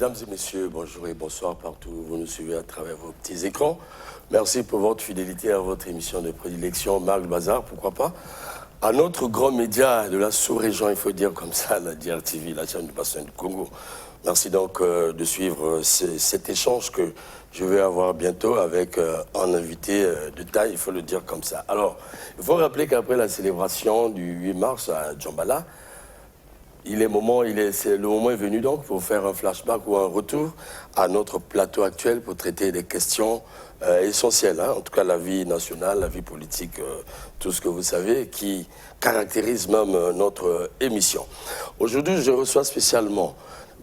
Mesdames et messieurs, bonjour et bonsoir partout où vous nous suivez à travers vos petits écrans. Merci pour votre fidélité à votre émission de prédilection, Marc Bazar, pourquoi pas. À notre grand média de la sous-région, il faut dire comme ça, la DRTV, la chaîne du bassin du Congo. Merci donc de suivre cet échange que je vais avoir bientôt avec un invité de taille, il faut le dire comme ça. Alors, il faut rappeler qu'après la célébration du 8 mars à Djambala, le moment est venu donc pour faire un flashback ou un retour à notre plateau actuel pour traiter des questions essentielles, hein, en tout cas la vie nationale, la vie politique, tout ce que vous savez, qui caractérise même notre émission. Aujourd'hui, je reçois spécialement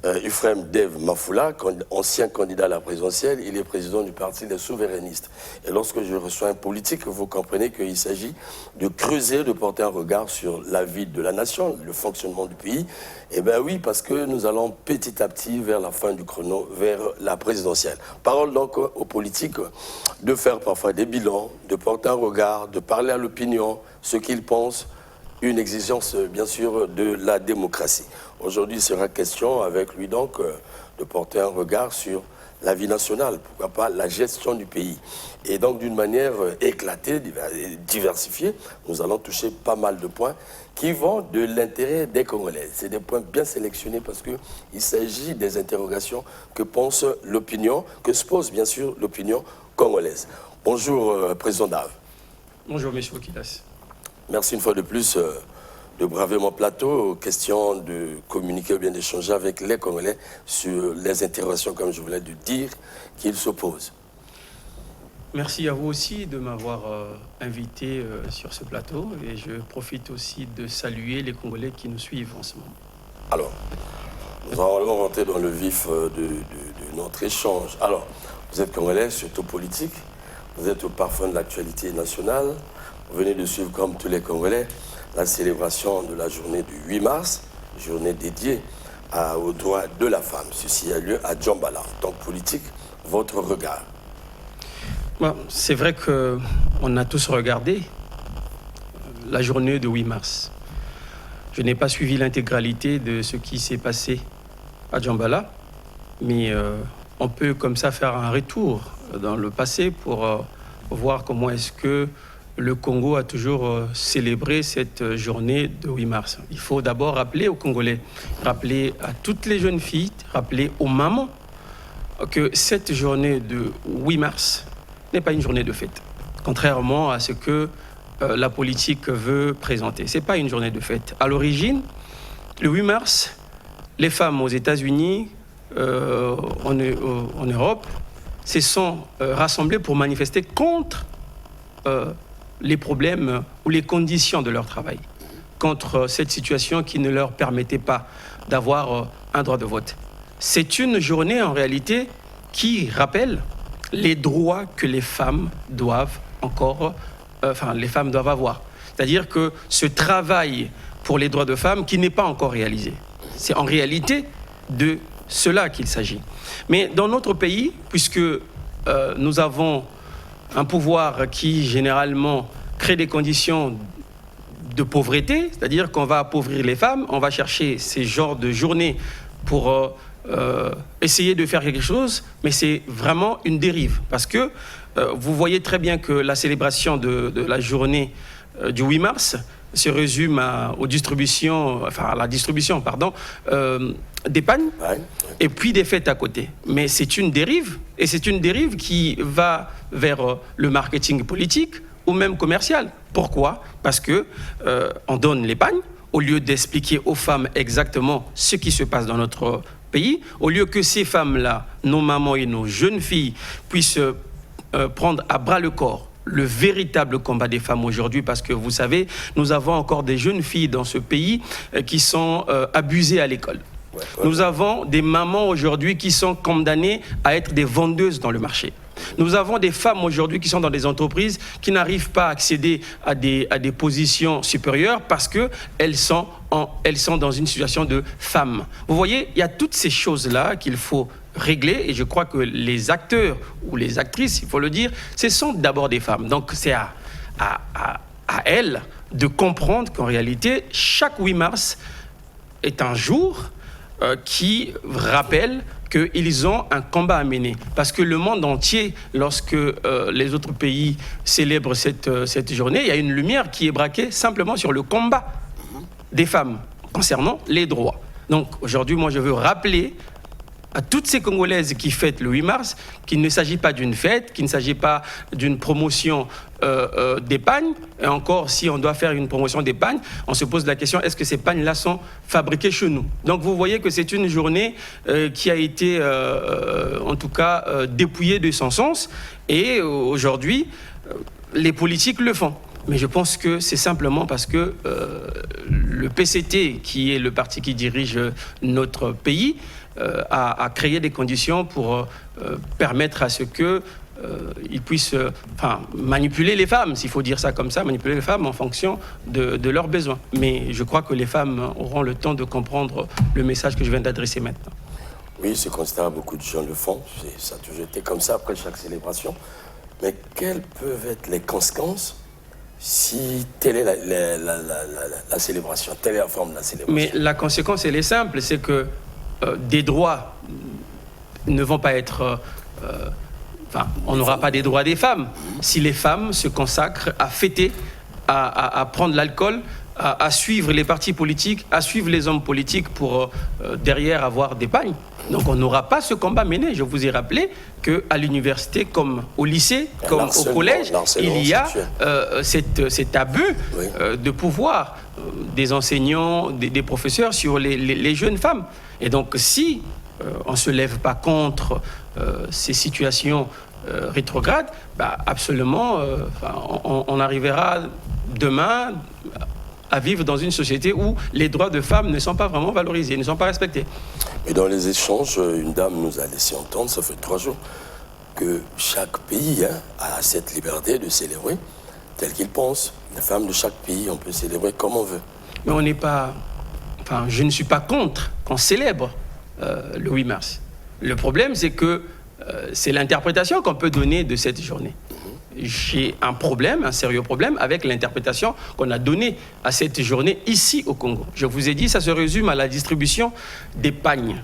Euphrem Dev Mafoula, ancien candidat à la présidentielle, il est président du Parti des souverainistes. Et lorsque je reçois un politique, vous comprenez qu'il s'agit de creuser, de porter un regard sur la vie de la nation, le fonctionnement du pays. Eh bien oui, parce que nous allons petit à petit vers la fin du chrono, vers la présidentielle. Parole donc aux politiques de faire parfois des bilans, de porter un regard, de parler à l'opinion, ce qu'ils pensent, une exigence bien sûr de la démocratie. Aujourd'hui, il sera question avec lui donc de porter un regard sur la vie nationale, pourquoi pas la gestion du pays. Et donc d'une manière éclatée, diversifiée, nous allons toucher pas mal de points qui vont de l'intérêt des Congolais. C'est des points bien sélectionnés parce qu'il s'agit des interrogations que pense l'opinion, que se pose bien sûr l'opinion congolaise. Bonjour, Président Dave. Bonjour, M. Okilas. Merci une fois de plus de braver mon plateau, question de communiquer ou bien d'échanger avec les Congolais sur les interrogations, comme je voulais le dire, qu'ils se posent. Merci à vous aussi de m'avoir invité sur ce plateau et je profite aussi de saluer les Congolais qui nous suivent en ce moment. Alors, nous allons rentrer dans le vif de notre échange. Alors, vous êtes Congolais, surtout politique, vous êtes au parfum de l'actualité nationale. Vous venez de suivre, comme tous les Congolais, la célébration de la journée du 8 mars, journée dédiée aux droits de la femme. Ceci a lieu à Djambala. En tant que politique, votre regard? Bon, c'est vrai qu'on a tous regardé la journée du 8 mars. Je n'ai pas suivi l'intégralité de ce qui s'est passé à Djambala, mais on peut comme ça faire un retour dans le passé pour voir comment est-ce que le Congo a toujours célébré cette journée de 8 mars. Il faut d'abord rappeler aux Congolais, rappeler à toutes les jeunes filles, rappeler aux mamans que cette journée de 8 mars n'est pas une journée de fête, contrairement à ce que la politique veut présenter. Ce n'est pas une journée de fête. À l'origine, le 8 mars, les femmes aux États-Unis, en Europe, se sont rassemblées pour manifester contre les problèmes ou les conditions de leur travail, contre cette situation qui ne leur permettait pas d'avoir un droit de vote. C'est une journée en réalité qui rappelle les droits que les femmes doivent avoir. C'est-à-dire que ce travail pour les droits de femmes qui n'est pas encore réalisé. C'est en réalité de cela qu'il s'agit. Mais dans notre pays, puisque nous avons un pouvoir qui, généralement, crée des conditions de pauvreté, c'est-à-dire qu'on va appauvrir les femmes, on va chercher ces genres de journées pour essayer de faire quelque chose, mais c'est vraiment une dérive. Parce que vous voyez très bien que la célébration de la journée du 8 mars se résume à la distribution des pagnes et puis des fêtes à côté. Mais c'est une dérive, et c'est une dérive qui va vers le marketing politique ou même commercial. Pourquoi? Parce que on donne les pagnes au lieu d'expliquer aux femmes exactement ce qui se passe dans notre pays, au lieu que ces femmes-là, nos mamans et nos jeunes filles, puissent prendre à bras le corps le véritable combat des femmes aujourd'hui, parce que vous savez, nous avons encore des jeunes filles dans ce pays qui sont abusées à l'école. Nous avons des mamans aujourd'hui qui sont condamnées à être des vendeuses dans le marché. Nous avons des femmes aujourd'hui qui sont dans des entreprises qui n'arrivent pas à accéder à des positions supérieures parce qu'elles sont dans une situation de femme. Vous voyez, il y a toutes ces choses-là qu'il faut régler, et je crois que les acteurs ou les actrices, il faut le dire, ce sont d'abord des femmes. Donc c'est à elles de comprendre qu'en réalité, chaque 8 mars est un jour qui rappelle qu'ils ont un combat à mener. Parce que le monde entier, lorsque les autres pays célèbrent cette journée, il y a une lumière qui est braquée simplement sur le combat des femmes concernant les droits. Donc aujourd'hui, moi je veux rappeler à toutes ces Congolaises qui fêtent le 8 mars qu'il ne s'agit pas d'une fête, qu'il ne s'agit pas d'une promotion d'épargne. Et encore, si on doit faire une promotion d'épargne, on se pose la question, est-ce que ces pagnes-là sont fabriquées chez nous? Donc vous voyez que c'est une journée qui a été, en tout cas, dépouillée de son sens. Et aujourd'hui, les politiques le font. Mais je pense que c'est simplement parce que le PCT, qui est le parti qui dirige notre pays, a créé des conditions pour permettre à ce qu'ils puissent manipuler les femmes, s'il faut dire ça comme ça, manipuler les femmes en fonction de leurs besoins. Mais je crois que les femmes auront le temps de comprendre le message que je viens d'adresser maintenant. Oui, ce constat, beaucoup de gens le font. Ça a toujours été comme ça après chaque célébration. Mais quelles peuvent être les conséquences si telle est la célébration, telle est la forme de la célébration? Mais la conséquence, elle est simple, c'est que des droits ne vont pas être... on n'aura pas des droits des femmes si les femmes se consacrent à fêter, à prendre l'alcool, à suivre les partis politiques, à suivre les hommes politiques pour derrière avoir des pagnes. Donc on n'aura pas ce combat mené. Je vous ai rappelé qu'à l'université, comme au lycée, comme au collège, il y a cet abus de pouvoir des enseignants, des professeurs sur les jeunes femmes. Et donc si on ne se lève pas contre ces situations rétrogrades, absolument, on arrivera demain à vivre dans une société où les droits de femmes ne sont pas vraiment valorisés, ne sont pas respectés. Et dans les échanges, une dame nous a laissé entendre, ça fait 3 jours, que chaque pays a cette liberté de célébrer tel qu'il pense. Les femmes de chaque pays, on peut célébrer comme on veut. Mais on n'est pas... je ne suis pas contre qu'on célèbre le 8 mars. Le problème, c'est que c'est l'interprétation qu'on peut donner de cette journée. J'ai un problème, un sérieux problème avec l'interprétation qu'on a donnée à cette journée ici au Congo. Je vous ai dit, ça se résume à la distribution des pagnes.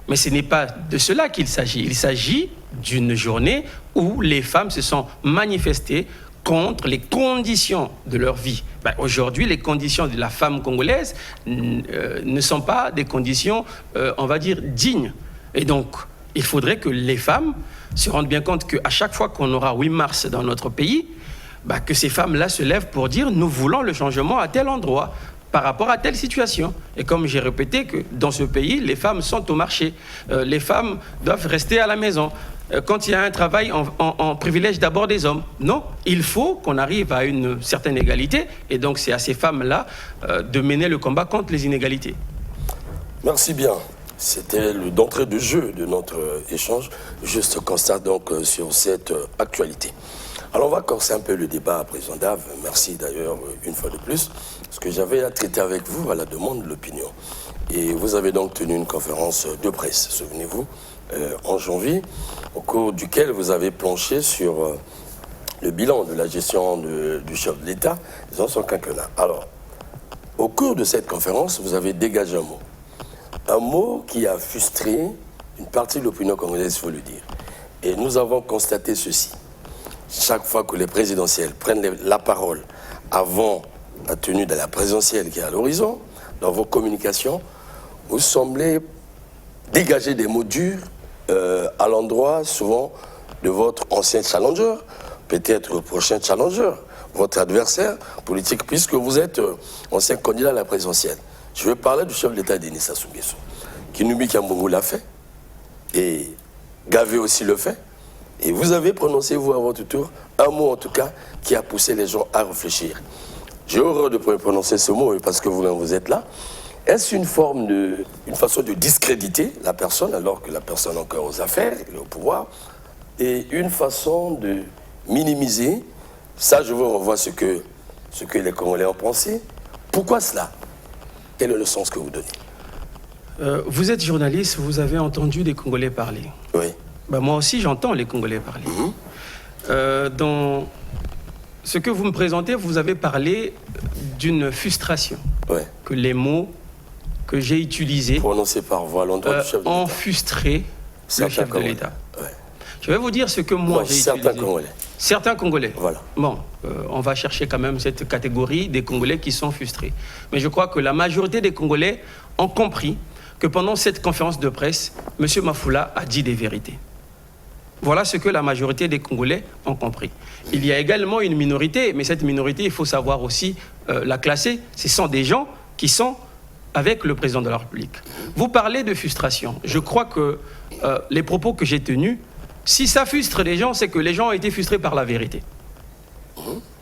Mais ce n'est pas de cela qu'il s'agit. Il s'agit d'une journée où les femmes se sont manifestées contre les conditions de leur vie. Aujourd'hui, les conditions de la femme congolaise ne sont pas des conditions, on va dire, dignes. Et donc, il faudrait que les femmes se rendent bien compte qu'à chaque fois qu'on aura 8 mars dans notre pays, que ces femmes-là se lèvent pour dire « nous voulons le changement à tel endroit » par rapport à telle situation. Et comme j'ai répété que dans ce pays, les femmes sont au marché. Les femmes doivent rester à la maison. Quand il y a un travail, on privilège d'abord des hommes. Non, il faut qu'on arrive à une certaine égalité. Et donc c'est à ces femmes-là de mener le combat contre les inégalités. Merci bien. C'était d'entrée de jeu de notre échange. Juste constat donc sur cette actualité. Alors on va corser un peu le débat, Président Dave. Merci d'ailleurs une fois de plus. Parce que j'avais à traiter avec vous à la demande de l'opinion. Et vous avez donc tenu une conférence de presse, souvenez-vous, en janvier, au cours duquel vous avez planché sur le bilan de la gestion du chef de l'État dans son quinquennat. Alors, au cours de cette conférence, vous avez dégagé un mot. Un mot qui a frustré une partie de l'opinion congolaise, il faut le dire. Et nous avons constaté ceci. Chaque fois que les présidentielles prennent la parole avant la tenue de la présidentielle qui est à l'horizon, dans vos communications, vous semblez dégager des mots durs à l'endroit, souvent, de votre ancien challenger, peut-être le prochain challenger, votre adversaire politique, puisque vous êtes ancien candidat à la présidentielle. Je vais parler du chef de l'État, Denis Sassou Nguesso. Kinoubi Kiambongo l'a fait, et Gavé aussi le fait. Et vous avez prononcé, vous, à votre tour, un mot en tout cas qui a poussé les gens à réfléchir. J'ai horreur de prononcer ce mot parce que vous-même vous êtes là. Est-ce une façon de discréditer la personne alors que la personne est encore aux affaires, elle est au pouvoir, et une façon de minimiser? Ça, je vous revois ce que les Congolais ont pensé. Pourquoi cela? Quel est le sens que vous donnez? Vous êtes journaliste, vous avez entendu des Congolais parler. Oui. Moi aussi, j'entends les Congolais parler. Dans ce que vous me présentez, vous avez parlé d'une frustration. Ouais. Que les mots que j'ai utilisés prononcés par voix à l'endroit du chef de l'État ont frustré le chef de l'État. Ouais. Je vais vous dire ce que moi j'ai utilisé. Certains Congolais. Certains Congolais. Voilà. Bon, on va chercher quand même cette catégorie des Congolais qui sont frustrés. Mais je crois que la majorité des Congolais ont compris que pendant cette conférence de presse, M. Mafula a dit des vérités. Voilà ce que la majorité des Congolais ont compris. Il y a également une minorité, mais cette minorité, il faut savoir aussi la classer. Ce sont des gens qui sont avec le président de la République. Vous parlez de frustration. Je crois que les propos que j'ai tenus, si ça frustre les gens, c'est que les gens ont été frustrés par la vérité.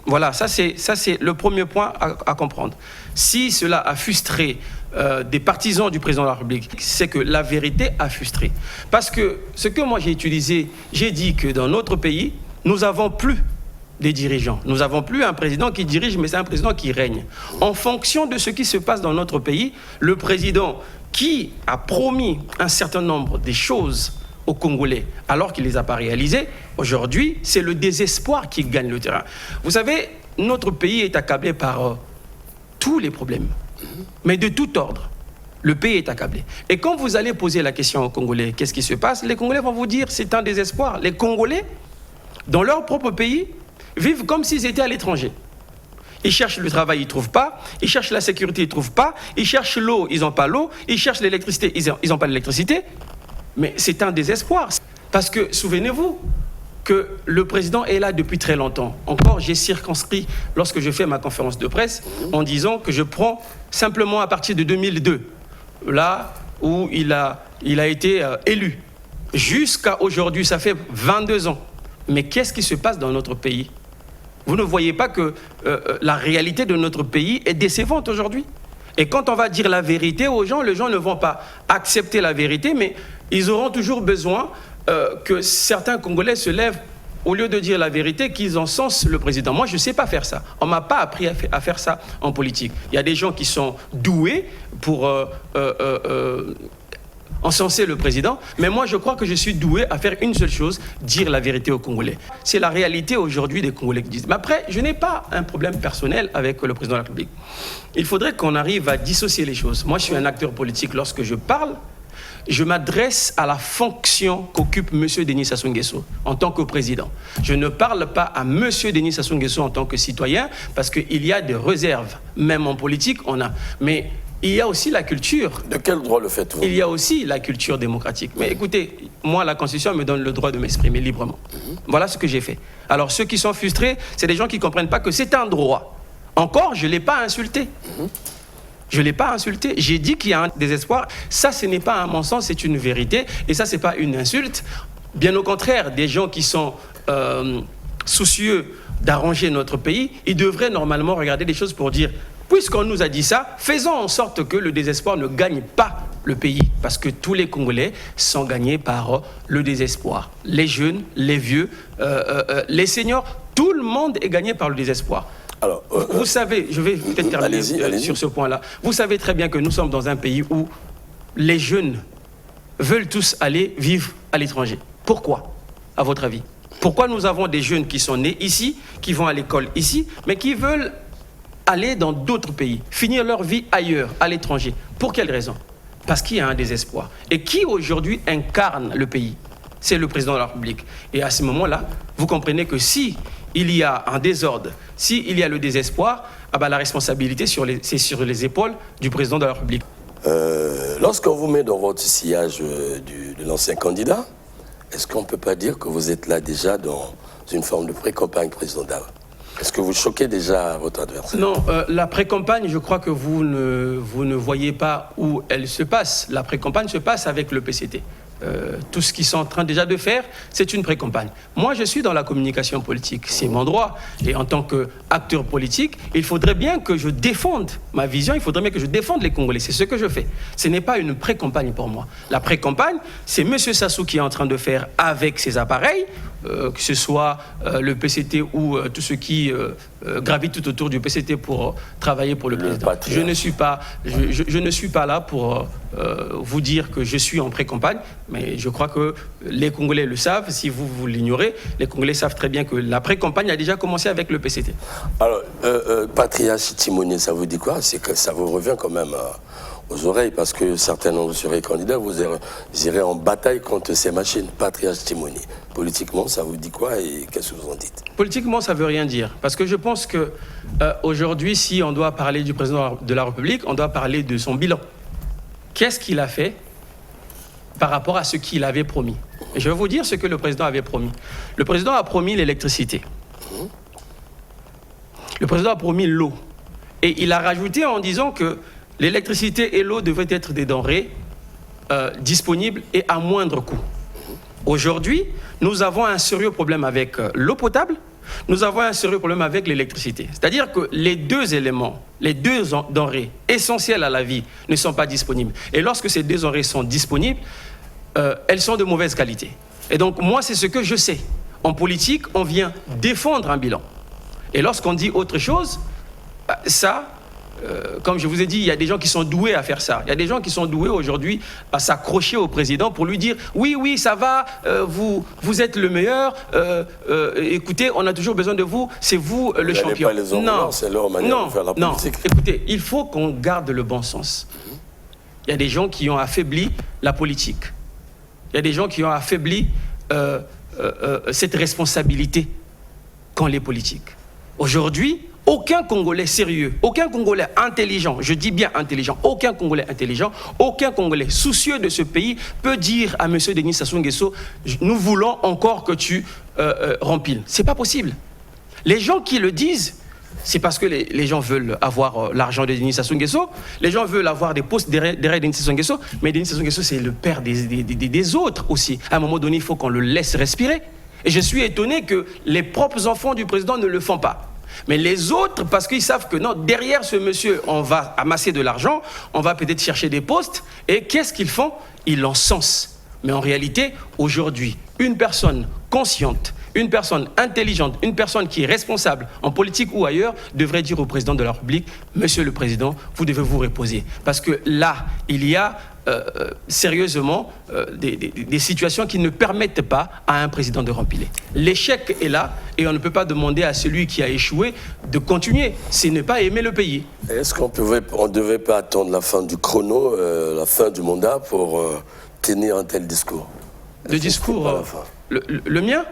Voilà, ça c'est le premier point à comprendre. Si cela a frustré des partisans du président de la République, c'est que la vérité a frustré. Parce que ce que moi j'ai utilisé, j'ai dit que dans notre pays, nous n'avons plus des dirigeants. Nous n'avons plus un président qui dirige, mais c'est un président qui règne. En fonction de ce qui se passe dans notre pays, le président qui a promis un certain nombre de choses aux Congolais, alors qu'il ne les a pas réalisées, aujourd'hui, c'est le désespoir qui gagne le terrain. Vous savez, notre pays est accablé par tous les problèmes, mais de tout ordre. Le pays est accablé. Et quand vous allez poser la question aux Congolais, qu'est-ce qui se passe? Les Congolais vont vous dire, c'est un désespoir. Les Congolais, dans leur propre pays, vivent comme s'ils étaient à l'étranger. Ils cherchent le travail, ils ne trouvent pas. Ils cherchent la sécurité, ils ne trouvent pas. Ils cherchent l'eau, ils n'ont pas l'eau. Ils cherchent l'électricité, ils n'ont pas l'électricité. Mais c'est un désespoir. Parce que, souvenez-vous, que le président est là depuis très longtemps. Encore, j'ai circonscrit, lorsque je fais ma conférence de presse, en disant que je prends simplement à partir de 2002, là où il a été élu. Jusqu'à aujourd'hui, ça fait 22 ans. Mais qu'est-ce qui se passe dans notre pays? Vous ne voyez pas que la réalité de notre pays est décevante aujourd'hui? Et quand on va dire la vérité aux gens, les gens ne vont pas accepter la vérité, mais ils auront toujours besoin que certains Congolais se lèvent, au lieu de dire la vérité, qu'ils encensent le président. Moi, je ne sais pas faire ça. On ne m'a pas appris à faire ça en politique. Il y a des gens qui sont doués pour encenser le président, mais moi je crois que je suis doué à faire une seule chose, dire la vérité aux Congolais. C'est la réalité aujourd'hui des Congolais qui disent. Mais après, je n'ai pas un problème personnel avec le président de la République. Il faudrait qu'on arrive à dissocier les choses. Moi je suis un acteur politique. Lorsque je parle, je m'adresse à la fonction qu'occupe M. Denis Sassou Nguesso en tant que président. Je ne parle pas à M. Denis Sassou Nguesso en tant que citoyen, parce qu'il y a des réserves. Même en politique, on a. Mais il y a aussi la culture. De quel droit le faites-vous? Il y a aussi la culture démocratique. Mais écoutez, moi, la Constitution me donne le droit de m'exprimer librement. Voilà ce que j'ai fait. Alors, ceux qui sont frustrés, c'est des gens qui ne comprennent pas que c'est un droit. Encore, je ne l'ai pas insulté. Je ne l'ai pas insulté. J'ai dit qu'il y a un désespoir. Ça, ce n'est pas un mensonge, c'est une vérité. Et ça, ce n'est pas une insulte. Bien au contraire, des gens qui sont soucieux d'arranger notre pays, ils devraient normalement regarder les choses pour dire... Puisqu'on nous a dit ça, faisons en sorte que le désespoir ne gagne pas le pays. Parce que tous les Congolais sont gagnés par le désespoir. Les jeunes, les vieux, les seniors, tout le monde est gagné par le désespoir. Alors, vous savez, je vais peut-être terminer sur ce point-là. Vous savez très bien que nous sommes dans un pays où les jeunes veulent tous aller vivre à l'étranger. Pourquoi, à votre avis? Pourquoi nous avons des jeunes qui sont nés ici, qui vont à l'école ici, mais qui veulent aller dans d'autres pays, finir leur vie ailleurs, à l'étranger? Pour quelle raison? Parce qu'il y a un désespoir. Et qui aujourd'hui incarne le pays? C'est le président de la République. Et à ce moment-là, vous comprenez que si il y a un désordre, s'il y a le désespoir, la responsabilité, c'est sur les épaules du président de la République. Lorsqu'on vous met dans votre sillage de l'ancien candidat, est-ce qu'on ne peut pas dire que vous êtes là déjà dans une forme de pré-campagne présidentielle? Est-ce que vous choquez déjà votre adversaire? Non, la pré-campagne, je crois que vous ne voyez pas où elle se passe. La pré-campagne se passe avec le PCT. Tout ce qu'ils sont en train déjà de faire, c'est une pré-campagne. Moi, je suis dans la communication politique, c'est mon droit. Et en tant qu'acteur politique, il faudrait bien que je défende ma vision, il faudrait bien que je défende les Congolais. C'est ce que je fais. Ce n'est pas une pré-campagne pour moi. La pré-campagne, c'est M. Sassou qui est en train de faire avec ses appareils, que ce soit le PCT ou tout ce qui gravite tout autour du PCT pour travailler pour le président. Je ne suis pas là pour vous dire que je suis en pré-campagne, mais je crois que les Congolais le savent. Si vous l'ignorez, les Congolais savent très bien que la pré-campagne a déjà commencé avec le PCT. Alors, patriarche timonier, ça vous dit quoi? C'est que ça vous revient quand même aux oreilles, parce que certains d'entre vous serez candidats, vous irez en bataille contre ces machines. Patriarche Timoni. Politiquement, ça vous dit quoi et qu'est-ce que vous en dites? Politiquement, ça ne veut rien dire. Parce que je pense que aujourd'hui, si on doit parler du président de la République, on doit parler de son bilan. Qu'est-ce qu'il a fait par rapport à ce qu'il avait promis? Et je vais vous dire ce que le président avait promis. Le président a promis l'électricité. Le président a promis l'eau. Et il a rajouté en disant que l'électricité et l'eau devraient être des denrées disponibles et à moindre coût. Aujourd'hui, nous avons un sérieux problème avec l'eau potable, nous avons un sérieux problème avec l'électricité. C'est-à-dire que les deux éléments, les deux denrées essentielles à la vie ne sont pas disponibles. Et lorsque ces deux denrées sont disponibles, elles sont de mauvaise qualité. Et donc, moi, c'est ce que je sais. En politique, on vient défendre un bilan. Et lorsqu'on dit autre chose, ça, comme je vous ai dit, il y a des gens qui sont doués à faire ça. Il y a des gens qui sont doués aujourd'hui à s'accrocher au président pour lui dire « Oui, oui, ça va, vous êtes le meilleur, écoutez, on a toujours besoin de vous, c'est vous le champion. » Pas les non, c'est leur manière de faire la politique. Écoutez, il faut qu'on garde le bon sens. Il y a des gens qui ont affaibli la politique. Il y a des gens qui ont affaibli cette responsabilité qu'ont les politiques. Aujourd'hui, aucun Congolais sérieux, aucun Congolais intelligent, je dis bien intelligent, aucun Congolais intelligent, aucun Congolais soucieux de ce pays peut dire à M. Denis Sassou Nguesso « Nous voulons encore que tu rempiles ». Ce n'est pas possible. Les gens qui le disent, c'est parce que les gens veulent avoir l'argent de Denis Sassou Nguesso, les gens veulent avoir des postes derrière Denis Sassou Nguesso, mais Denis Sassou Nguesso, c'est le père des autres aussi. À un moment donné, il faut qu'on le laisse respirer. Et je suis étonné que les propres enfants du président ne le font pas. Mais les autres, parce qu'ils savent que non, derrière ce monsieur, on va amasser de l'argent, on va peut-être chercher des postes, et qu'est-ce qu'ils font? Ils l'encensent. Mais en réalité, aujourd'hui, une personne consciente, une personne intelligente, une personne qui est responsable en politique ou ailleurs, devrait dire au président de la République, Monsieur le Président, vous devez vous reposer. Parce que là, il y a sérieusement des situations qui ne permettent pas à un président de rempiler. L'échec est là et on ne peut pas demander à celui qui a échoué de continuer. C'est ne pas aimer le pays. Est-ce qu'on ne devait pas attendre la fin du chrono, la fin du mandat pour tenir un tel discours? Le discours, le mien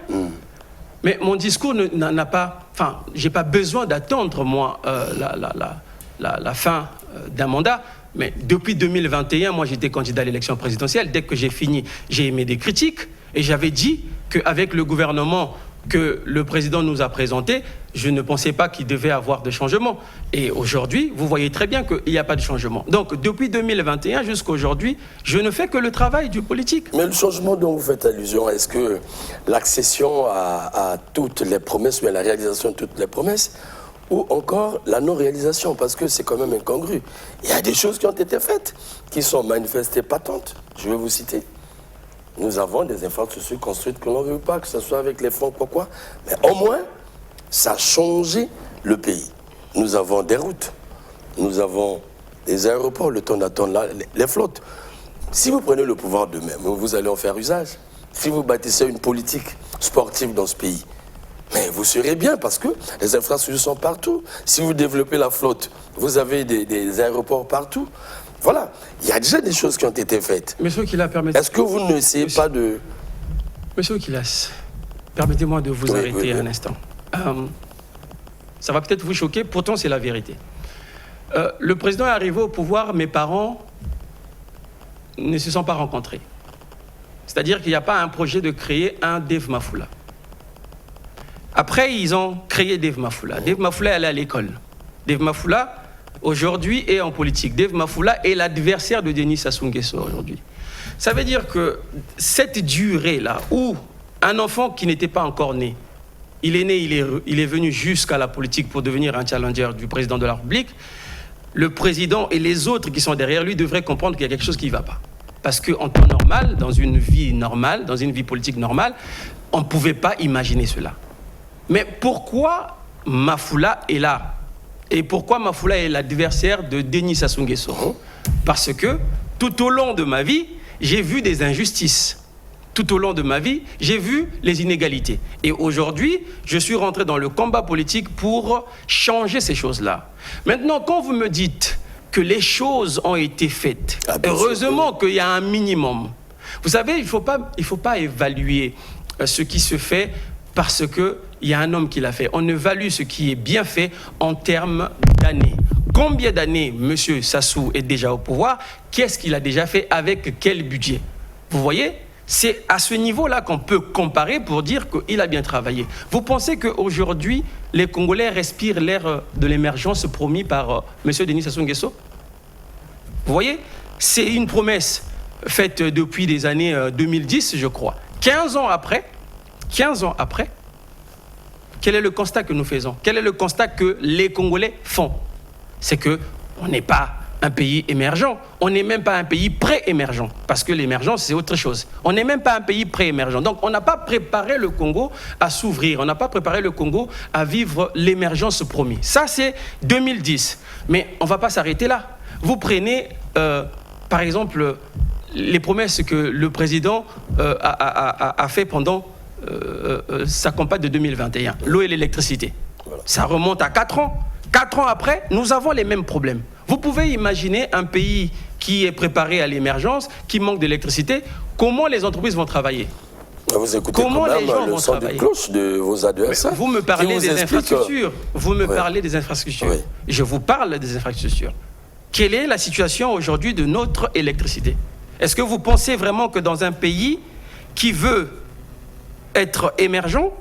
Mais mon discours n'a pas... Enfin, je n'ai pas besoin d'attendre, moi, la fin d'un mandat. Mais depuis 2021, moi, j'étais candidat à l'élection présidentielle. Dès que j'ai fini, j'ai émis des critiques. Et j'avais dit qu'avec le gouvernement que le président nous a présenté, je ne pensais pas qu'il devait avoir de changement. Et aujourd'hui, vous voyez très bien qu'il n'y a pas de changement. Donc, depuis 2021 jusqu'à aujourd'hui, je ne fais que le travail du politique. Mais le changement dont vous faites allusion, est-ce que l'accession à toutes les promesses ou à la réalisation de toutes les promesses, ou encore la non-réalisation, parce que c'est quand même incongru. Il y a des choses qui ont été faites, qui sont manifestées patentes. Je vais vous citer. Nous avons des infrastructures construites que l'on ne veut pas, que ce soit avec les fonds, quoi. Mais au moins, ça a changé le pays. Nous avons des routes, nous avons des aéroports, le temps d'attendre les flottes. Si vous prenez le pouvoir demain, vous allez en faire usage. Si vous bâtissez une politique sportive dans ce pays, mais vous serez bien parce que les infrastructures sont partout. Si vous développez la flotte, vous avez des aéroports partout. Voilà, il y a déjà des choses qui ont été faites. Monsieur Okila, permettez... Est-ce que vous n'essayez pas de... Monsieur Okilas, permettez-moi de vous arrêter un instant. Ça va peut-être vous choquer, pourtant c'est la vérité. Le président est arrivé au pouvoir, mes parents ne se sont pas rencontrés. C'est-à-dire qu'il n'y a pas un projet de créer un Dave Mafoula. Après, ils ont créé Dave Mafoula. Dave Mafoula, elle est à l'école. Dave Mafoula, aujourd'hui, est en politique. Dave Mafoula est l'adversaire de Denis Sassou Nguesso aujourd'hui. Ça veut dire que cette durée-là, où un enfant qui n'était pas encore né, il est né, il est venu jusqu'à la politique pour devenir un challenger du président de la République, le président et les autres qui sont derrière lui devraient comprendre qu'il y a quelque chose qui ne va pas. Parce qu'en temps normal, dans une vie normale, dans une vie politique normale, on ne pouvait pas imaginer cela. Mais pourquoi Mafoula est là? Et pourquoi Mafoula est l'adversaire de Denis Sassou Nguesso? Parce que tout au long de ma vie, j'ai vu des injustices. Tout au long de ma vie, j'ai vu les inégalités. Et aujourd'hui, je suis rentré dans le combat politique pour changer ces choses-là. Maintenant, quand vous me dites que les choses ont été faites. Heureusement qu'il y a un minimum. Vous savez, il ne faut pas évaluer ce qui se fait parce qu'il y a un homme qui l'a fait. On évalue ce qui est bien fait en termes d'années. Combien d'années M. Sassou est déjà au pouvoir? Qu'est-ce qu'il a déjà fait? Avec quel budget? Vous voyez? C'est à ce niveau-là qu'on peut comparer pour dire qu'il a bien travaillé. Vous pensez qu'aujourd'hui, les Congolais respirent l'air de l'émergence promis par M. Denis Sassou Nguesso? Vous voyez? C'est une promesse faite depuis les années 2010, je crois. 15 ans après, quel est le constat que nous faisons? Quel est le constat que les Congolais font? C'est qu'on n'est pas un pays émergent, on n'est même pas un pays pré-émergent, parce que l'émergence, c'est autre chose. On n'est même pas un pays pré-émergent. Donc, on n'a pas préparé le Congo à s'ouvrir, on n'a pas préparé le Congo à vivre l'émergence promise. Ça, c'est 2010. Mais on ne va pas s'arrêter là. Vous prenez, par exemple, les promesses que le président a fait pendant sa campagne de 2021, l'eau et l'électricité. Voilà. Ça remonte à 4 ans. 4 ans après, nous avons les mêmes problèmes. Vous pouvez imaginer un pays qui est préparé à l'émergence, qui manque d'électricité, comment les entreprises vont travailler? Vous écoutez comment quand même les gens le son de cloche de vos adversaires. Vous me parlez des infrastructures. Vous me parlez des infrastructures. Oui. Je vous parle des infrastructures. Quelle est la situation aujourd'hui de notre électricité? Est-ce que vous pensez vraiment que dans un pays qui veut être émergent,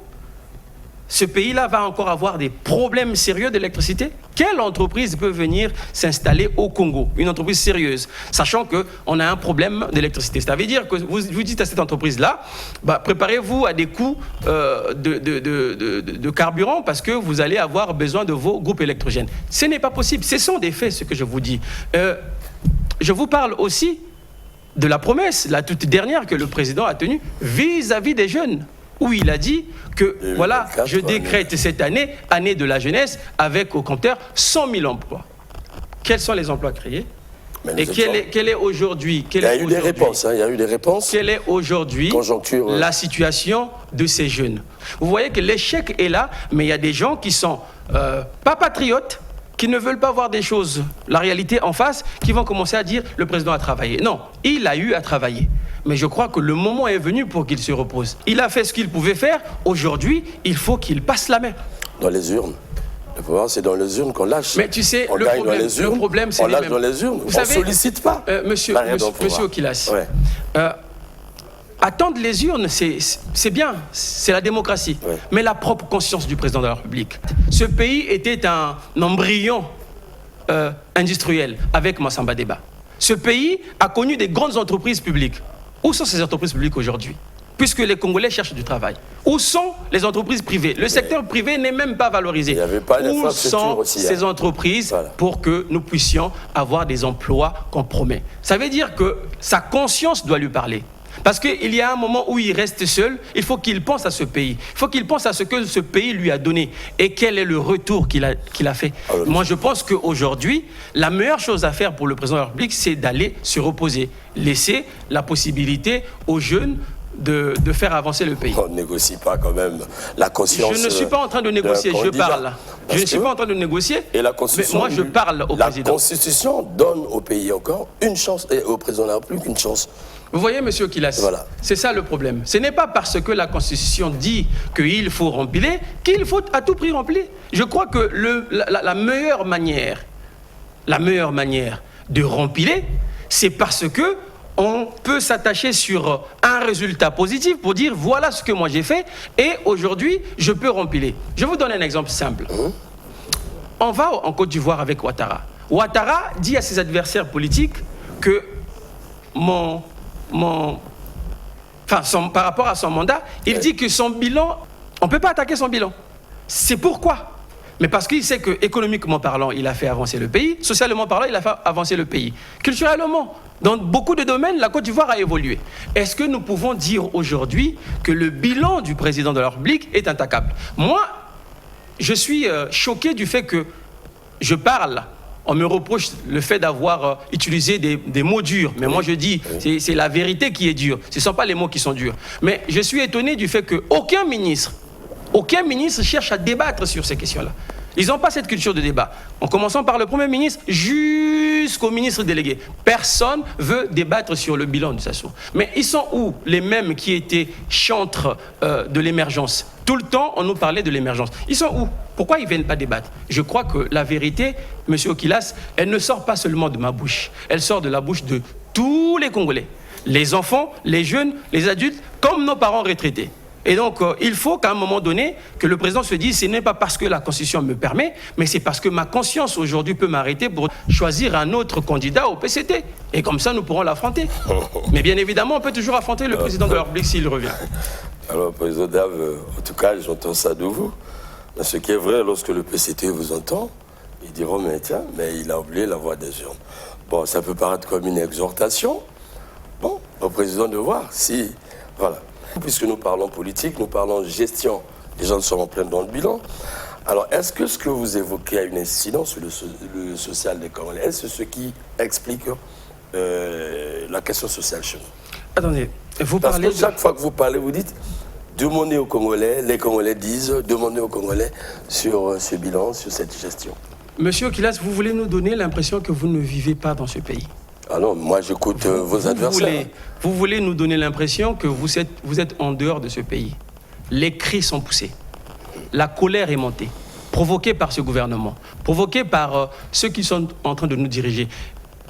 ce pays-là va encore avoir des problèmes sérieux d'électricité? Quelle entreprise peut venir s'installer au Congo? Une entreprise sérieuse, sachant qu'on a un problème d'électricité. Ça veut dire que vous dites à cette entreprise-là, préparez-vous à des coûts de carburant parce que vous allez avoir besoin de vos groupes électrogènes. Ce n'est pas possible. Ce sont des faits, ce que je vous dis. Je vous parle aussi de la promesse, la toute dernière que le président a tenue vis-à-vis des jeunes, où il a dit que, voilà, je décrète cette année, année de la jeunesse, avec au compteur 100 000 emplois. Quels sont les emplois créés? Et quelle est aujourd'hui... Il y a eu des réponses, hein, il y a eu des réponses. Quelle est aujourd'hui la situation de ces jeunes? Vous voyez que l'échec est là, mais il y a des gens qui sont pas patriotes, qui ne veulent pas voir des choses, la réalité en face, qui vont commencer à dire le président a travaillé. Non, il a eu à travailler. Mais je crois que le moment est venu pour qu'il se repose. Il a fait ce qu'il pouvait faire. Aujourd'hui, il faut qu'il passe la main. Dans les urnes. Le pouvoir, c'est dans les urnes qu'on lâche. Mais tu sais, le problème, c'est on lâche dans les urnes. On ne sollicite pas. Monsieur Okilas, ouais. Attendre les urnes, c'est bien, c'est la démocratie. Ouais. Mais la propre conscience du président de la République. Ce pays était un embryon industriel avec Massamba Deba. Ce pays a connu des grandes entreprises publiques. Où sont ces entreprises publiques aujourd'hui? Puisque les Congolais cherchent du travail. Où sont les entreprises privées? Le secteur privé n'est même pas valorisé. Il n'y avait pas Où sont ces entreprises pour que nous puissions avoir des emplois qu'on promet? Ça veut dire que sa conscience doit lui parler. Parce qu'il y a un moment où il reste seul, il faut qu'il pense à ce pays. Il faut qu'il pense à ce que ce pays lui a donné. Et quel est le retour qu'il a fait. Moi, je pense qu'aujourd'hui, la meilleure chose à faire pour le président de la République, c'est d'aller se reposer. Laisser la possibilité aux jeunes de faire avancer le pays. On ne négocie pas quand même la conscience. Je ne suis pas en train de négocier, je parle. Je ne suis pas en train de négocier, et la Constitution, mais moi je parle au président. La Constitution donne au pays encore une chance, et au président de la République une chance. Vous voyez, monsieur Kilas, voilà. C'est ça le problème. Ce n'est pas parce que la Constitution dit qu'il faut remplir, qu'il faut à tout prix remplir. Je crois que la meilleure manière de remplir, c'est parce que on peut s'attacher sur un résultat positif pour dire voilà ce que moi j'ai fait et aujourd'hui je peux remplir. Je vous donne un exemple simple. On va en Côte d'Ivoire avec Ouattara. Ouattara dit à ses adversaires politiques que par rapport à son mandat, il dit que son bilan, on ne peut pas attaquer son bilan. C'est pourquoi? Mais parce qu'il sait que économiquement parlant, il a fait avancer le pays, socialement parlant, il a fait avancer le pays. Culturellement, dans beaucoup de domaines, la Côte d'Ivoire a évolué. Est-ce que nous pouvons dire aujourd'hui que le bilan du président de la République est intaquable? Moi, je suis choqué du fait que je parle. On me reproche le fait d'avoir utilisé des mots durs. Mais moi, je dis, c'est la vérité qui est dure. Ce ne sont pas les mots qui sont durs. Mais je suis étonné du fait qu'aucun ministre cherche à débattre sur ces questions-là. Ils n'ont pas cette culture de débat. En commençant par le Premier ministre jusqu'au ministre délégué. Personne ne veut débattre sur le bilan du Sassou. Mais ils sont où les mêmes qui étaient chantres de l'émergence? Tout le temps, on nous parlait de l'émergence. Ils sont où? Pourquoi ils ne viennent pas débattre? Je crois que la vérité, M. Okilas, elle ne sort pas seulement de ma bouche. Elle sort de la bouche de tous les Congolais. Les enfants, les jeunes, les adultes, comme nos parents retraités. Et donc, il faut qu'à un moment donné, que le président se dise, ce n'est pas parce que la Constitution me permet, mais c'est parce que ma conscience aujourd'hui peut m'arrêter pour choisir un autre candidat au PCT. Et comme ça, nous pourrons l'affronter. Mais bien évidemment, on peut toujours affronter le président de la République s'il revient. Alors, président Dave, en tout cas, j'entends ça de vous. Mais ce qui est vrai, lorsque le PCT vous entend, ils diront, mais tiens, mais il a oublié la voix des urnes. Bon, ça peut paraître comme une exhortation. Bon, au président de voir si... Voilà. Puisque nous parlons politique, nous parlons gestion, les gens sont en plein dans le bilan. Alors, est-ce que ce que vous évoquez a une incidence sur le social des Congolais? Est-ce ce qui explique la question sociale chez nous? Attendez, vous Parce parlez... que chaque fois que vous parlez, vous dites, demandez aux Congolais, les Congolais disent, demandez aux Congolais sur ce bilan, sur cette gestion. Monsieur Okilas, vous voulez nous donner l'impression que vous ne vivez pas dans ce pays? Ah non, moi j'écoute vos adversaires. Vous voulez nous donner l'impression que vous êtes en dehors de ce pays. Les cris sont poussés. La colère est montée, provoquée par ce gouvernement, provoquée par ceux qui sont en train de nous diriger.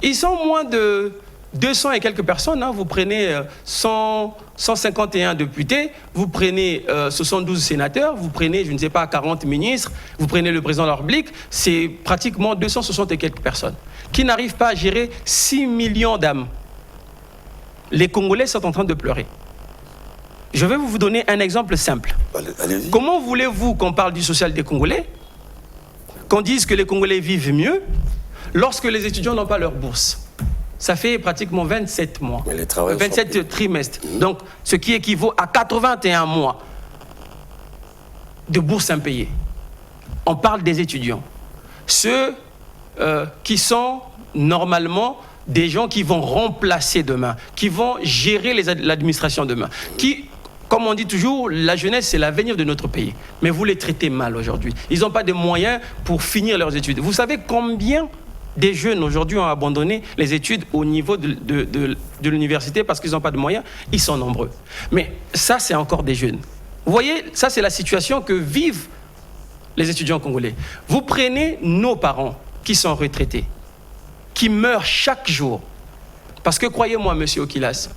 Ils sont moins de 200 et quelques personnes. Hein. Vous prenez 151 députés, vous prenez 72 sénateurs, vous prenez, je ne sais pas, 40 ministres, vous prenez le président de la République, c'est pratiquement 260 et quelques personnes qui n'arrivent pas à gérer 6 millions d'âmes. Les Congolais sont en train de pleurer. Je vais vous donner un exemple simple. Allez-y. Comment voulez-vous qu'on parle du social des Congolais, qu'on dise que les Congolais vivent mieux, lorsque les étudiants n'ont pas leur bourse? Ça fait pratiquement 27 mois, 27 trimestres. Donc, ce qui équivaut à 81 mois de bourse impayée. On parle des étudiants. Ceux qui sont normalement des gens qui vont remplacer demain, qui vont gérer l'administration demain, qui, comme on dit toujours, la jeunesse, c'est l'avenir de notre pays. Mais vous les traitez mal aujourd'hui. Ils n'ont pas de moyens pour finir leurs études. Vous savez combien des jeunes aujourd'hui ont abandonné les études au niveau de l'université parce qu'ils n'ont pas de moyens? Ils sont nombreux. Mais ça, c'est encore des jeunes. Vous voyez, ça, c'est la situation que vivent les étudiants congolais. Vous prenez nos parents qui sont retraités, qui meurent chaque jour. Parce que croyez-moi, monsieur Okilas,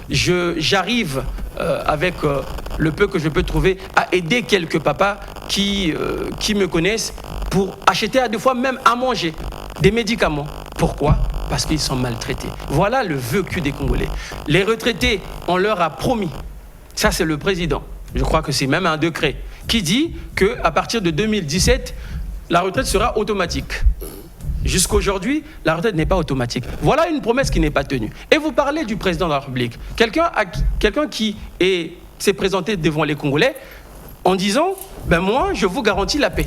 j'arrive avec le peu que je peux trouver à aider quelques papas qui me connaissent pour acheter à des fois même à manger des médicaments. Pourquoi? Parce qu'ils sont maltraités. Voilà le vécu des Congolais. Les retraités, on leur a promis, ça c'est le président, je crois que c'est même un décret, qui dit qu'à partir de 2017, la retraite sera automatique. Jusqu'aujourd'hui, la retraite n'est pas automatique. Voilà une promesse qui n'est pas tenue. Et vous parlez du président de la République. Quelqu'un qui s'est présenté devant les Congolais en disant « Ben moi, je vous garantis la paix.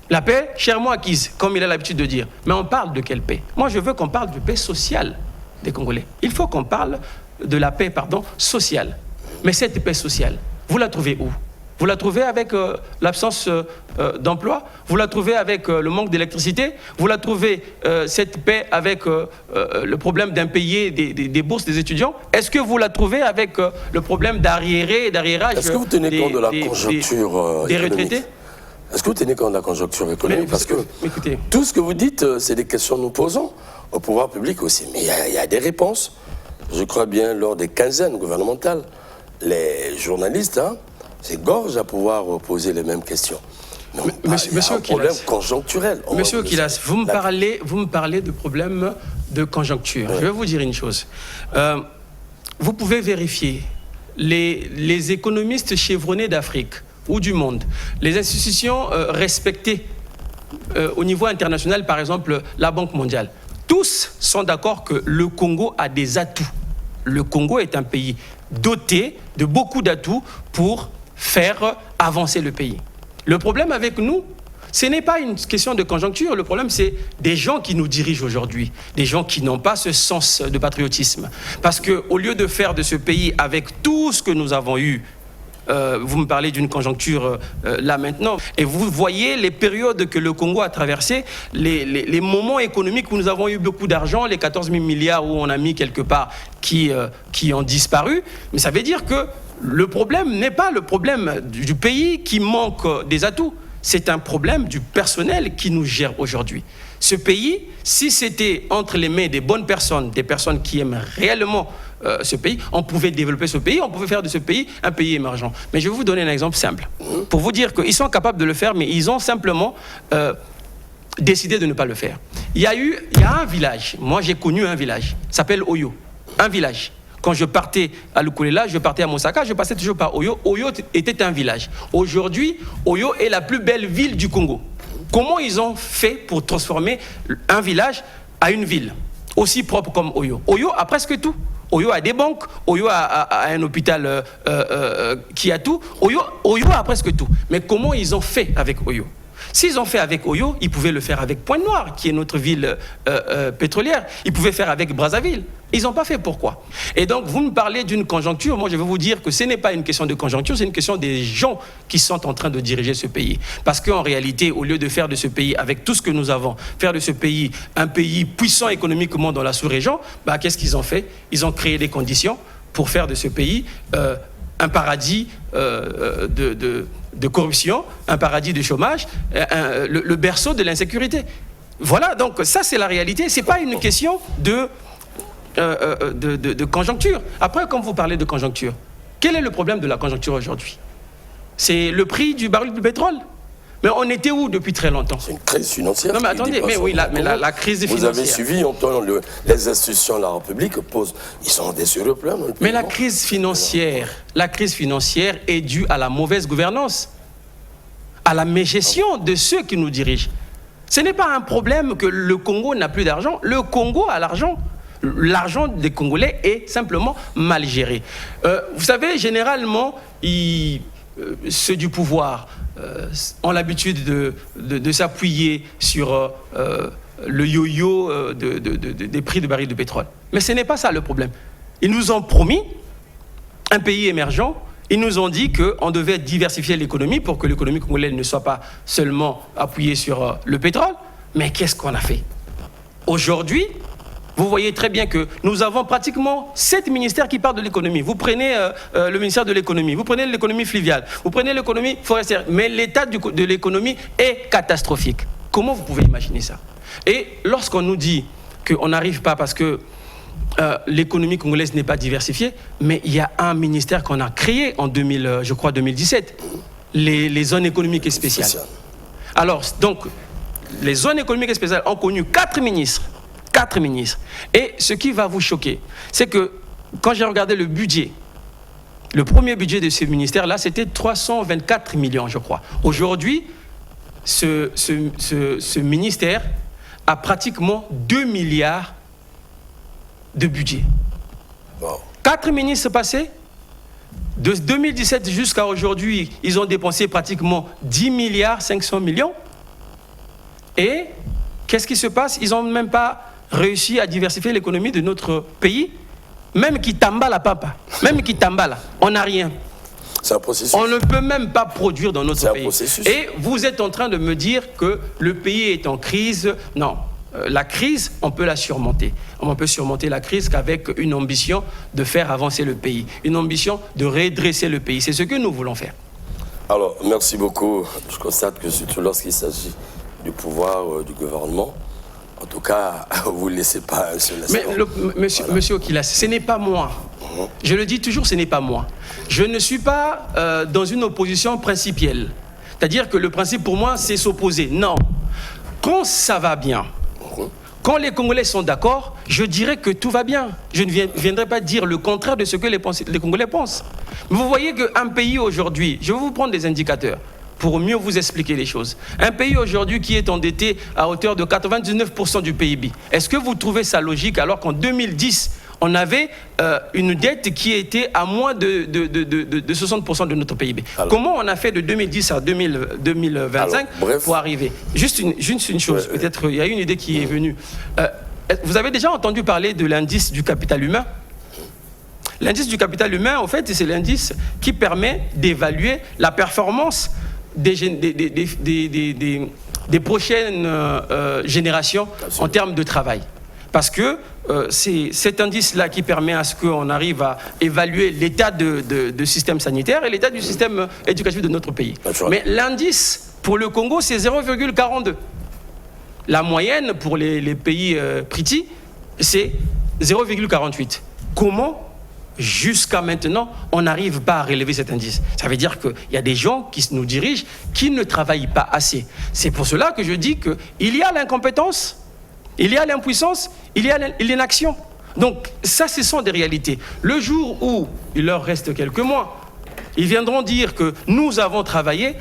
La paix, chèrement acquise, comme il a l'habitude de dire. » Mais on parle de quelle paix? Moi, je veux qu'on parle de paix sociale des Congolais. Il faut qu'on parle de la paix, sociale. Mais cette paix sociale, vous la trouvez où? Vous la trouvez avec l'absence d'emploi? Vous la trouvez avec le manque d'électricité? Vous la trouvez, cette paix, avec le problème d'impayés des bourses des étudiants? Est-ce que vous la trouvez avec le problème d'arriérage? Est-ce que vous tenez compte de la conjoncture des retraités? Est-ce que vous tenez compte de la conjoncture économique? Parce que écoutez, tout ce que vous dites, c'est des questions que nous posons au pouvoir public aussi. Mais il y a des réponses. Je crois bien, lors des quinzaines gouvernementales, les journalistes, c'est gorge à pouvoir poser les mêmes questions. Monsieur un problème conjoncturel. Monsieur Okilas, vous me parlez de problèmes de conjoncture. Ouais. Je vais vous dire une chose. Vous pouvez vérifier les économistes chevronnés d'Afrique ou du monde, les institutions respectées au niveau international, par exemple la Banque mondiale. Tous sont d'accord que le Congo a des atouts. Le Congo est un pays doté de beaucoup d'atouts pour faire avancer le pays. Le problème avec nous, ce n'est pas une question de conjoncture. Le problème, c'est des gens qui nous dirigent aujourd'hui, des gens qui n'ont pas ce sens de patriotisme. Parce qu'au lieu de faire de ce pays, avec tout ce que nous avons eu vous me parlez d'une conjoncture là maintenant, et vous voyez les périodes que le Congo a traversées, les moments économiques où nous avons eu beaucoup d'argent, les 14 000 milliards où on a mis quelque part qui ont disparu, mais ça veut dire que le problème n'est pas le problème du pays qui manque des atouts, c'est un problème du personnel qui nous gère aujourd'hui. Ce pays, si c'était entre les mains des bonnes personnes, des personnes qui aiment réellement ce pays, on pouvait développer ce pays, on pouvait faire de ce pays un pays émergent. Mais je vais vous donner un exemple simple, pour vous dire qu'ils sont capables de le faire, mais ils ont simplement décidé de ne pas le faire. Il y a un village, moi j'ai connu un village, s'appelle Oyo, un village. Quand je partais à Lukulela, je partais à Mosaka, je passais toujours par Oyo. Oyo était un village. Aujourd'hui, Oyo est la plus belle ville du Congo. Comment ils ont fait pour transformer un village à une ville aussi propre comme Oyo? Oyo a presque tout. Oyo a des banques, Oyo a un hôpital qui a tout. Oyo a presque tout. Mais comment ils ont fait avec Oyo? S'ils ont fait avec Oyo, ils pouvaient le faire avec Pointe-Noire, qui est notre ville pétrolière. Ils pouvaient faire avec Brazzaville. Ils n'ont pas fait. Pourquoi? Et donc, vous me parlez d'une conjoncture. Moi, je vais vous dire que ce n'est pas une question de conjoncture, c'est une question des gens qui sont en train de diriger ce pays. Parce qu'en réalité, au lieu de faire de ce pays, avec tout ce que nous avons, faire de ce pays un pays puissant économiquement dans la sous-région, qu'est-ce qu'ils ont fait? Ils ont créé des conditions pour faire de ce pays un paradis de corruption, un paradis de chômage, le berceau de l'insécurité. Voilà, donc ça c'est la réalité. Ce n'est pas une question de conjoncture. Après, quand vous parlez de conjoncture, quel est le problème de la conjoncture aujourd'hui? C'est le prix du baril de pétrole. Mais on était où depuis très longtemps? C'est une crise financière. Non mais attendez, mais oui, la crise financière. Vous avez suivi, les institutions de la République posent, ils sont des sérieux problèmes dans le pays. Mais la crise financière est due à la mauvaise gouvernance, à la mégestion de ceux qui nous dirigent. Ce n'est pas un problème que le Congo n'a plus d'argent. Le Congo a l'argent. L'argent des Congolais est simplement mal géré. Vous savez, généralement, ceux du pouvoir ont l'habitude de s'appuyer sur le yo-yo des prix de barils de pétrole. Mais ce n'est pas ça le problème. Ils nous ont promis un pays émergent. Ils nous ont dit qu'on devait diversifier l'économie pour que l'économie congolaise ne soit pas seulement appuyée sur le pétrole. Mais qu'est-ce qu'on a fait? Aujourd'hui, vous voyez très bien que nous avons pratiquement 7 ministères qui parlent de l'économie. Vous prenez le ministère de l'économie, vous prenez l'économie fluviale, vous prenez l'économie forestière, mais l'état de l'économie est catastrophique. Comment vous pouvez imaginer ça? Et lorsqu'on nous dit qu'on n'arrive pas parce que l'économie congolaise n'est pas diversifiée, mais il y a un ministère qu'on a créé en 2017, les zones économiques et spéciales. Alors, donc, les zones économiques et spéciales ont connu 4 ministres. 4 ministres. Et ce qui va vous choquer, c'est que quand j'ai regardé le budget, le premier budget de ce ministère-là, c'était 324 millions, je crois. Aujourd'hui, ce ministère a pratiquement 2 milliards de budget. Wow. 4 ministres passés, de 2017 jusqu'à aujourd'hui, ils ont dépensé pratiquement 10 milliards 500 millions. Et qu'est-ce qui se passe? Ils n'ont même pas réussi à diversifier l'économie de notre pays, même qui tambala papa, même qui tambala, on n'a rien. C'est un processus. On ne peut même pas produire dans notre pays. Processus. Et vous êtes en train de me dire que le pays est en crise. Non, la crise, on peut la surmonter. On peut surmonter la crise qu'avec une ambition de faire avancer le pays, une ambition de redresser le pays. C'est ce que nous voulons faire. Alors, merci beaucoup. Je constate que surtout lorsqu'il s'agit du pouvoir du gouvernement, en tout cas, vous ne laissez pas un seul instant. Mais monsieur Okilas, ce n'est pas moi. Je le dis toujours, ce n'est pas moi. Je ne suis pas dans une opposition principielle. C'est-à-dire que le principe pour moi, c'est s'opposer. Non. Quand ça va bien, quand les Congolais sont d'accord, je dirais que tout va bien. Je ne viendrai pas dire le contraire de ce que les Congolais pensent. Mais vous voyez qu'un pays aujourd'hui, je vais vous prendre des indicateurs pour mieux vous expliquer les choses. Un pays aujourd'hui qui est endetté à hauteur de 99% du PIB. Est-ce que vous trouvez ça logique alors qu'en 2010, on avait une dette qui était à moins de 60% de notre PIB? Alors, comment on a fait de 2010 à 2025 pour arriver? Juste une chose, peut-être il y a une idée qui est venue. Vous avez déjà entendu parler de l'indice du capital humain? L'indice du capital humain, en fait, c'est l'indice qui permet d'évaluer la performance des prochaines générations en termes de travail. Parce que c'est cet indice-là qui permet à ce qu'on arrive à évaluer l'état de système sanitaire et l'état du système éducatif de notre pays. Mais l'indice pour le Congo, c'est 0,42. La moyenne pour les pays petits, c'est 0,48. Comment, jusqu'à maintenant, on n'arrive pas à relever cet indice? Ça veut dire qu'il y a des gens qui nous dirigent qui ne travaillent pas assez. C'est pour cela que je dis qu'il y a l'incompétence, il y a l'impuissance, il y a l'inaction. Donc ça, ce sont des réalités. Le jour où il leur reste quelques mois, ils viendront dire que nous avons travaillé,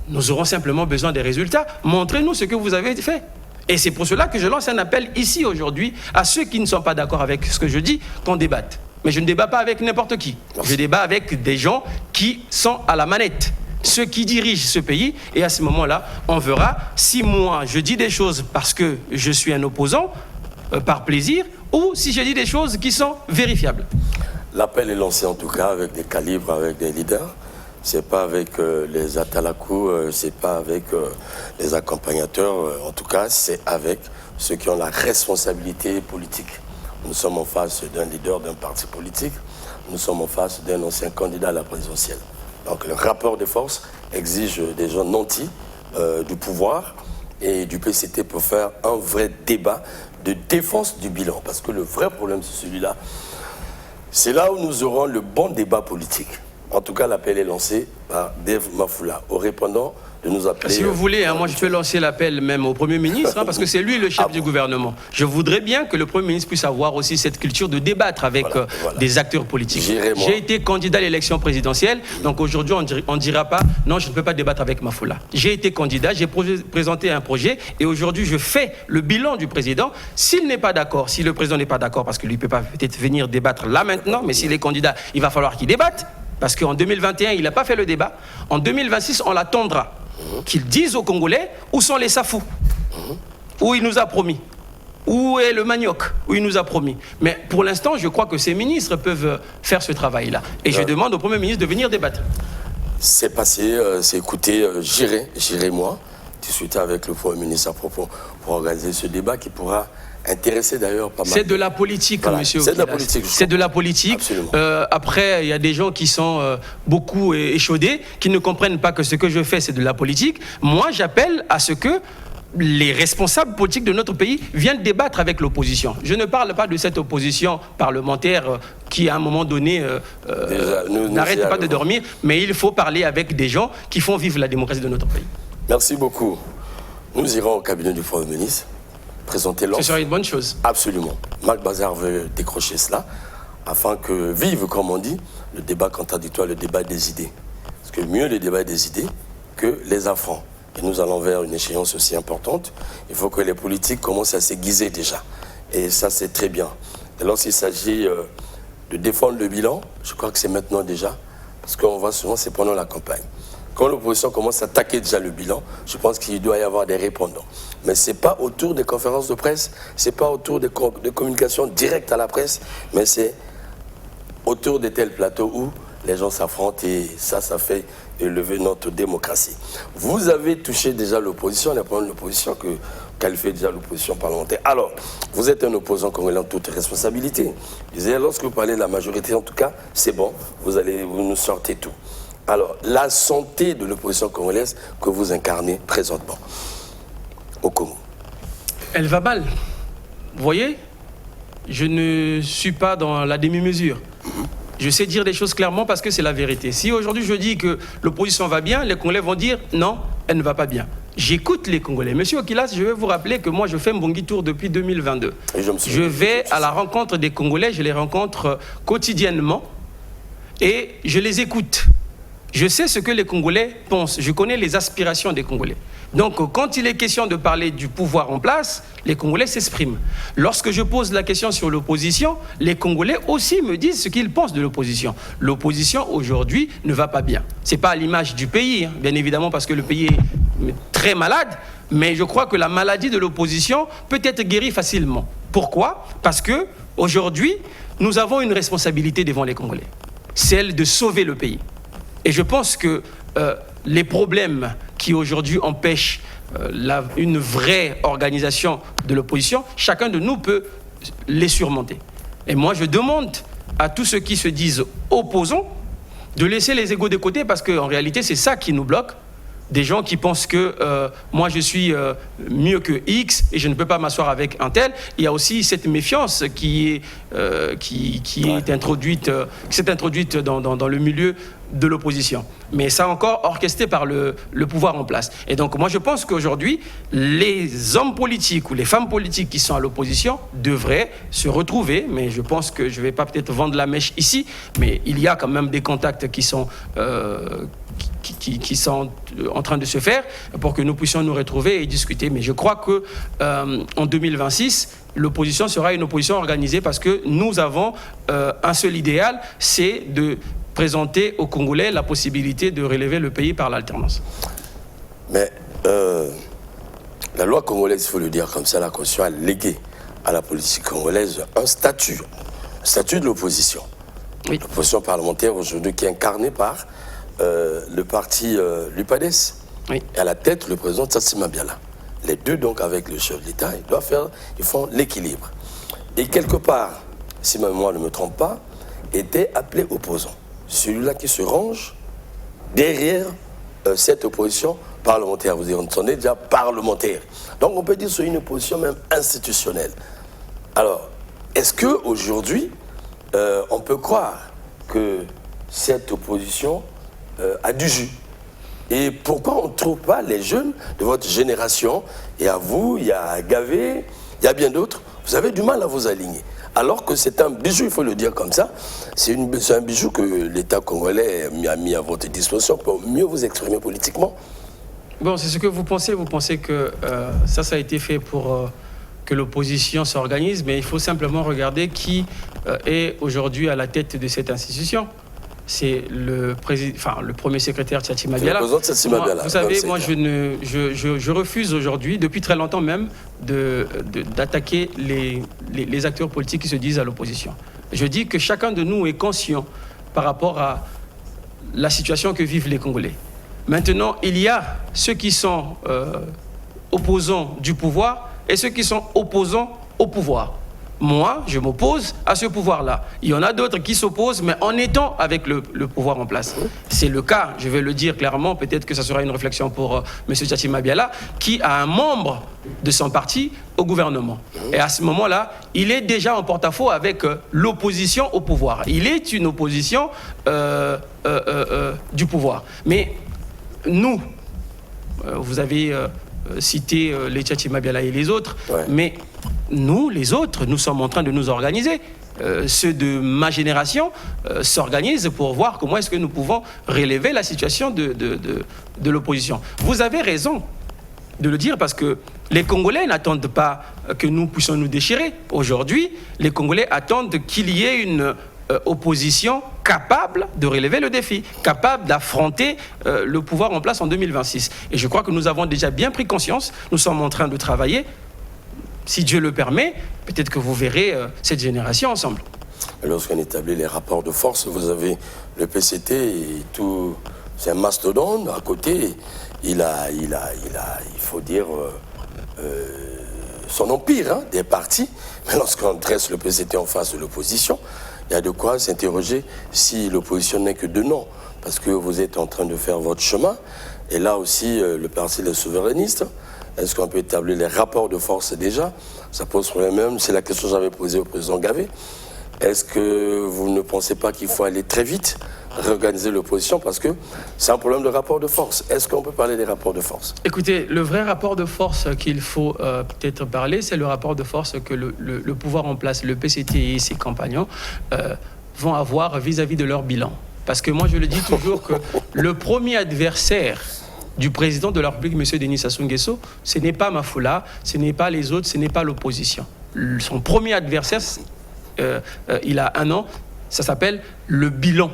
nous aurons simplement besoin des résultats. Montrez-nous ce que vous avez fait. Et c'est pour cela que je lance un appel ici aujourd'hui à ceux qui ne sont pas d'accord avec ce que je dis, qu'on débatte. Mais je ne débat pas avec n'importe qui. Je débat avec des gens qui sont à la manette, ceux qui dirigent ce pays. Et à ce moment-là, on verra si moi, je dis des choses parce que je suis un opposant, par plaisir, ou si je dis des choses qui sont vérifiables. L'appel est lancé en tout cas avec des calibres, avec des leaders. C'est pas avec les atalakou, c'est pas avec les accompagnateurs. En tout cas, c'est avec ceux qui ont la responsabilité politique. Nous sommes en face d'un leader d'un parti politique. Nous sommes en face d'un ancien candidat à la présidentielle. Donc le rapport de force exige des gens nantis du pouvoir et du PCT pour faire un vrai débat de défense du bilan. Parce que le vrai problème, c'est celui-là. C'est là où nous aurons le bon débat politique. En tout cas, l'appel est lancé par Dave Mafoula, au répondant de nous appeler... Si vous voulez, moi je peux lancer l'appel même au Premier ministre, parce que c'est lui le chef du gouvernement. Je voudrais bien que le Premier ministre puisse avoir aussi cette culture de débattre avec des acteurs politiques. J'ai été candidat à l'élection présidentielle, donc aujourd'hui on ne dira pas « non, je ne peux pas débattre avec Mafoula ». J'ai été candidat, j'ai présenté un projet, et aujourd'hui je fais le bilan du président. S'il n'est pas d'accord, si le président n'est pas d'accord, parce qu'il ne peut pas peut-être venir débattre là maintenant, mais s'il est candidat, il va falloir qu'il débatte. Parce qu'en 2021, il n'a pas fait le débat. En 2026, on l'attendra. Qu'il dise aux Congolais où sont les safous. Où il nous a promis. Où est le manioc? Où il nous a promis. Mais pour l'instant, je crois que ces ministres peuvent faire ce travail-là. Et je demande au Premier ministre de venir débattre. C'est passé, c'est écouté. J'irai moi discuter avec le Premier ministre à propos pour organiser ce débat qui pourra intéresser d'ailleurs pas mal. C'est de la politique, monsieur. C'est de la politique. C'est de la politique. Après, il y a des gens qui sont beaucoup échaudés, qui ne comprennent pas que ce que je fais, c'est de la politique. Moi, j'appelle à ce que les responsables politiques de notre pays viennent débattre avec l'opposition. Je ne parle pas de cette opposition parlementaire qui, à un moment donné, n'arrête pas de dormir, mais il faut parler avec des gens qui font vivre la démocratie de notre pays. Merci beaucoup. Nous irons au cabinet du Premier ministre présenter l'offre. Ce serait une bonne chose. Absolument. Marc Bazar veut décrocher cela afin que vive, comme on dit, le débat contradictoire, le débat des idées. Parce que mieux le débat des idées que les affronts. Et nous allons vers une échéance aussi importante. Il faut que les politiques commencent à s'aiguiser déjà. Et ça, c'est très bien. Et lorsqu'il s'agit de défendre le bilan, je crois que c'est maintenant déjà. Parce qu'on voit souvent, c'est pendant la campagne. Quand l'opposition commence à attaquer déjà le bilan, je pense qu'il doit y avoir des répondants. Mais ce n'est pas autour des conférences de presse, ce n'est pas autour de communications directes à la presse, mais c'est autour de tels plateaux où les gens s'affrontent et ça fait élever notre démocratie. Vous avez touché déjà l'opposition, on a parlé de l'opposition que qualifiait déjà l'opposition parlementaire. Alors, vous êtes un opposant congolais en toute responsabilité. Je disais, lorsque vous parlez de la majorité, en tout cas, c'est bon, vous nous sortez tout. Alors, la santé de l'opposition congolaise que vous incarnez présentement au Congo. Elle va mal. Vous voyez, je ne suis pas dans la demi-mesure. Je sais dire des choses clairement parce que c'est la vérité. Si aujourd'hui je dis que l'opposition va bien, les Congolais vont dire non, elle ne va pas bien. J'écoute les Congolais. Monsieur Okilas, je vais vous rappeler que moi je fais Mbongi Tour depuis 2022. Je vais à la rencontre des Congolais, je les rencontre quotidiennement et je les écoute. Je sais ce que les Congolais pensent. Je connais les aspirations des Congolais. Donc, quand il est question de parler du pouvoir en place, les Congolais s'expriment. Lorsque je pose la question sur l'opposition, les Congolais aussi me disent ce qu'ils pensent de l'opposition. L'opposition, aujourd'hui, ne va pas bien. Ce n'est pas à l'image du pays, bien évidemment, parce que le pays est très malade, mais je crois que la maladie de l'opposition peut être guérie facilement. Pourquoi? Parce que Aujourd'hui, nous avons une responsabilité devant les Congolais, celle de sauver le pays. Et je pense que les problèmes qui aujourd'hui empêchent une vraie organisation de l'opposition, chacun de nous peut les surmonter. Et moi, je demande à tous ceux qui se disent opposants de laisser les égos de côté, parce qu'en réalité, c'est ça qui nous bloque. Des gens qui pensent que moi je suis mieux que X et je ne peux pas m'asseoir avec un tel. Il y a aussi cette méfiance qui est introduite, qui s'est introduite dans le milieu de l'opposition. Mais ça encore orchestré par le pouvoir en place. Et donc moi je pense qu'aujourd'hui, les hommes politiques ou les femmes politiques qui sont à l'opposition devraient se retrouver, mais je pense que je ne vais pas peut-être vendre la mèche ici, mais il y a quand même des contacts qui sont en train de se faire pour que nous puissions nous retrouver et discuter. Mais je crois qu'en 2026, l'opposition sera une opposition organisée parce que nous avons un seul idéal, c'est de présenter aux Congolais la possibilité de relever le pays par l'alternance. Mais la loi congolaise, il faut le dire comme ça, la Constitution a légué à la politique congolaise un statut de l'opposition. Oui. L'opposition parlementaire aujourd'hui qui est incarnée par le parti l'UPADES, oui. Et à la tête le président Tsatsi Mabiala. Les deux donc avec le chef de l'État, ils font l'équilibre. Et quelque part, si ma mémoire ne me trompe pas, était appelé opposant. Celui-là qui se range derrière cette opposition parlementaire. Vous entendez déjà parlementaire. Donc on peut dire que c'est une opposition même institutionnelle. Alors, est-ce qu'aujourd'hui, on peut croire que cette opposition a du jus? Et pourquoi on ne trouve pas les jeunes de votre génération, et à vous, il y a Gavé, il y a bien d'autres, vous avez du mal à vous aligner. Alors que c'est un bijou, il faut le dire comme ça, c'est un bijou que l'État congolais a mis à votre disposition pour mieux vous exprimer politiquement. Bon, c'est ce que vous pensez que ça a été fait pour que l'opposition s'organise, mais il faut simplement regarder qui est aujourd'hui à la tête de cette institution. C'est le premier secrétaire Tsatsi Mabiala. Vous savez, moi je refuse aujourd'hui, depuis très longtemps même, d'attaquer les acteurs politiques qui se disent à l'opposition. Je dis que chacun de nous est conscient par rapport à la situation que vivent les Congolais. Maintenant, il y a ceux qui sont opposants du pouvoir et ceux qui sont opposants au pouvoir. Moi, je m'oppose à ce pouvoir-là. Il y en a d'autres qui s'opposent, mais en étant avec le pouvoir en place. C'est le cas, je vais le dire clairement, peut-être que ça sera une réflexion pour M. Tsatsi Mabiala, qui a un membre de son parti au gouvernement. Et à ce moment-là, il est déjà en porte-à-faux avec l'opposition au pouvoir. Il est une opposition du pouvoir. Mais nous, vous avez cité les Tsatsi Mabiala et les autres, ouais. Mais nous, les autres, nous sommes en train de nous organiser. Ceux de ma génération s'organisent pour voir comment est-ce que nous pouvons relever la situation de l'opposition. Vous avez raison de le dire parce que les Congolais n'attendent pas que nous puissions nous déchirer. Aujourd'hui, les Congolais attendent qu'il y ait une opposition capable de relever le défi, capable d'affronter le pouvoir en place en 2026. Et je crois que nous avons déjà bien pris conscience, nous sommes en train de travailler. Si Dieu le permet, peut-être que vous verrez cette génération ensemble. Lorsqu'on établit les rapports de force, vous avez le PCT et tout, c'est un mastodonte à côté. Il faut dire, son empire des partis. Mais lorsqu'on dresse le PCT en face de l'opposition, il y a de quoi s'interroger si l'opposition n'est que de nom. Parce que vous êtes en train de faire votre chemin. Et là aussi, le parti des souverainistes. Est-ce qu'on peut établir les rapports de force déjà? Ça pose problème même. C'est la question que j'avais posée au président Gavé. Est-ce que vous ne pensez pas qu'il faut aller très vite, réorganiser l'opposition? Parce que c'est un problème de rapport de force. Est-ce qu'on peut parler des rapports de force? Écoutez, le vrai rapport de force qu'il faut peut-être parler, c'est le rapport de force que le pouvoir en place, le PCT et ses compagnons, vont avoir vis-à-vis de leur bilan. Parce que moi, je le dis toujours que le premier adversaire du président de la République, M. Denis Sassou Nguesso, ce n'est pas Mafoula, ce n'est pas les autres, ce n'est pas l'opposition. Son premier adversaire, il a un an, ça s'appelle le bilan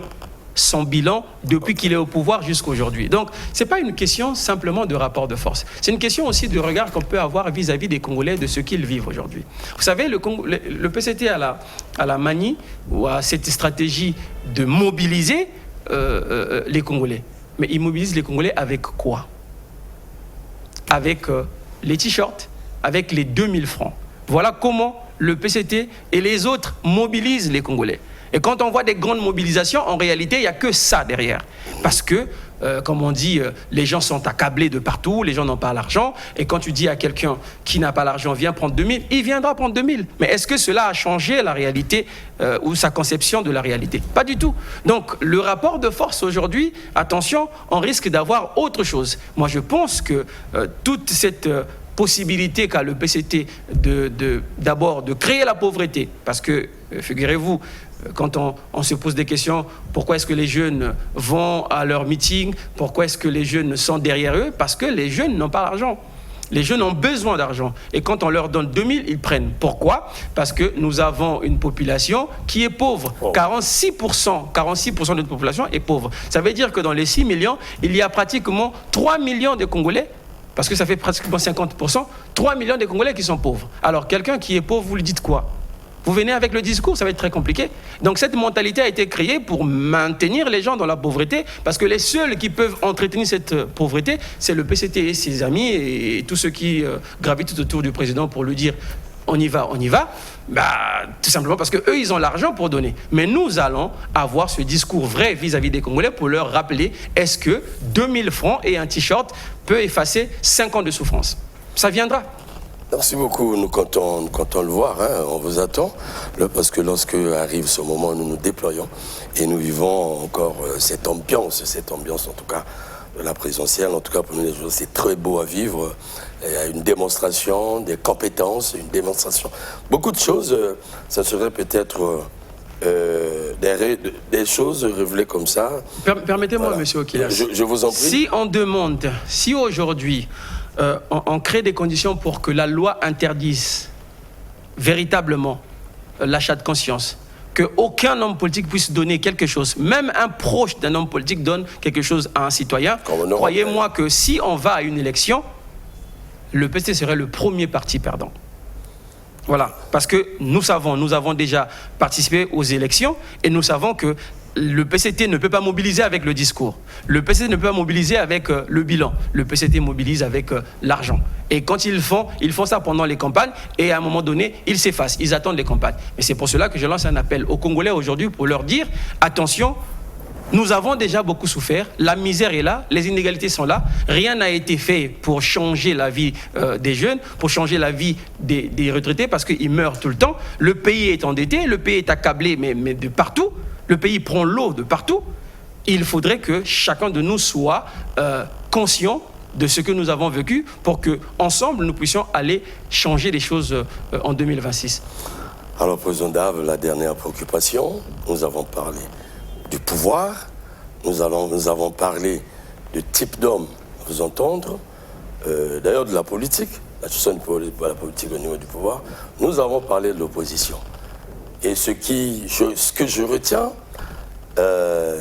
son bilan depuis qu'il est au pouvoir jusqu'à aujourd'hui. Donc, ce n'est pas une question simplement de rapport de force. C'est une question aussi de regard qu'on peut avoir vis-à-vis des Congolais, de ce qu'ils vivent aujourd'hui. Vous savez, le PCT a la manie ou a cette stratégie de mobiliser les Congolais. Mais il mobilise les Congolais avec quoi? Avec les t-shirts, avec les 2000 francs. Voilà comment le PCT et les autres mobilisent les Congolais. Et quand on voit des grandes mobilisations, en réalité, il n'y a que ça derrière. Parce que, comme on dit, les gens sont accablés de partout, les gens n'ont pas l'argent. Et quand tu dis à quelqu'un qui n'a pas l'argent, viens prendre 2000, il viendra prendre 2000. Mais est-ce que cela a changé la réalité ou sa conception de la réalité? Pas du tout. Donc, le rapport de force aujourd'hui, attention, on risque d'avoir autre chose. Moi, je pense que toute cette possibilité qu'a le PCT d'abord de créer la pauvreté, parce que, figurez-vous, quand on se pose des questions, pourquoi est-ce que les jeunes vont à leur meeting? Pourquoi est-ce que les jeunes sont derrière eux? Parce que les jeunes n'ont pas d'argent. Les jeunes ont besoin d'argent. Et quand on leur donne 2000, ils prennent. Pourquoi? Parce que nous avons une population qui est pauvre. 46% de notre population est pauvre. Ça veut dire que dans les 6 millions, il y a pratiquement 3 millions de Congolais, parce que ça fait pratiquement 50%, 3 millions de Congolais qui sont pauvres. Alors, quelqu'un qui est pauvre, vous lui dites quoi? Vous venez avec le discours, ça va être très compliqué. Donc cette mentalité a été créée pour maintenir les gens dans la pauvreté, parce que les seuls qui peuvent entretenir cette pauvreté, c'est le PCT et ses amis et tous ceux qui gravitent autour du président pour lui dire on y va. Bah, tout simplement parce qu'eux, ils ont l'argent pour donner. Mais nous allons avoir ce discours vrai vis-à-vis des Congolais pour leur rappeler, est-ce que 2000 francs et un t-shirt peut effacer 5 ans de souffrance? Ça viendra. Merci beaucoup. Nous comptons le voir. Hein. On vous attend. Parce que lorsque arrive ce moment, nous nous déployons et nous vivons encore cette ambiance en tout cas de la présidentielle. En tout cas, pour nous les jours, c'est très beau à vivre. Il y a une démonstration des compétences, une démonstration. Beaucoup de choses, ça serait peut-être des choses révélées comme ça. Permettez-moi, voilà. Monsieur Okilas. Je vous en prie. Si aujourd'hui, on crée des conditions pour que la loi interdise véritablement l'achat de conscience, qu'aucun homme politique puisse donner quelque chose, même un proche d'un homme politique donne quelque chose à un citoyen, croyez-moi que si on va à une élection, le PCT serait le premier parti perdant. Voilà, parce que nous avons déjà participé aux élections et nous savons que le PCT ne peut pas mobiliser avec le discours. Le PCT ne peut pas mobiliser avec le bilan. Le PCT mobilise avec l'argent. Et quand ils font ça pendant les campagnes et à un moment donné, ils s'effacent. Ils attendent les campagnes. Et c'est pour cela que je lance un appel aux Congolais aujourd'hui pour leur dire, attention, nous avons déjà beaucoup souffert, la misère est là, les inégalités sont là, rien n'a été fait pour changer la vie des jeunes, pour changer la vie des retraités parce qu'ils meurent tout le temps. Le pays est endetté, le pays est accablé mais de partout. Le pays prend l'eau de partout. Il faudrait que chacun de nous soit conscient de ce que nous avons vécu pour qu'ensemble, nous puissions aller changer les choses en 2026. Alors, Président Dave, la dernière préoccupation, nous avons parlé du pouvoir, nous avons parlé du type d'homme à vous entendre, d'ailleurs de la politique, la politique au niveau du pouvoir. Nous avons parlé de l'opposition. Et ce que je retiens,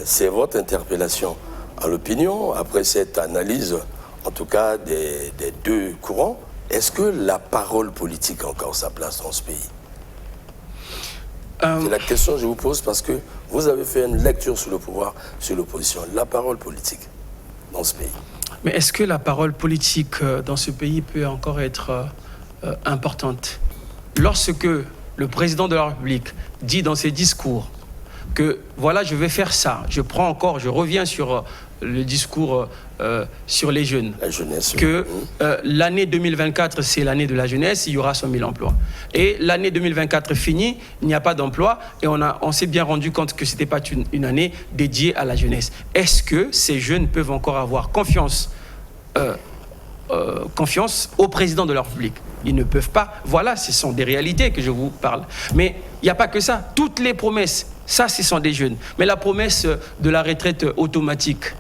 c'est votre interpellation à l'opinion, après cette analyse, en tout cas, des deux courants. Est-ce que la parole politique a encore sa place dans ce pays? C'est la question que je vous pose parce que vous avez fait une lecture sur le pouvoir, sur l'opposition. La parole politique dans ce pays. Mais est-ce que la parole politique dans ce pays peut encore être importante? Lorsque le président de la République dit dans ses discours que voilà, je vais faire ça, je reviens sur le discours sur les jeunes, la jeunesse, que l'année 2024, c'est l'année de la jeunesse, il y aura 100 000 emplois. Et l'année 2024 finie, il n'y a pas d'emploi et on s'est bien rendu compte que ce n'était pas une année dédiée à la jeunesse. Est-ce que ces jeunes peuvent encore avoir confiance au président de la République? Ils ne peuvent pas. Voilà, ce sont des réalités que je vous parle. Mais il n'y a pas que ça. Toutes les promesses, ça, ce sont des jeunes. Mais la promesse de la retraite automatique.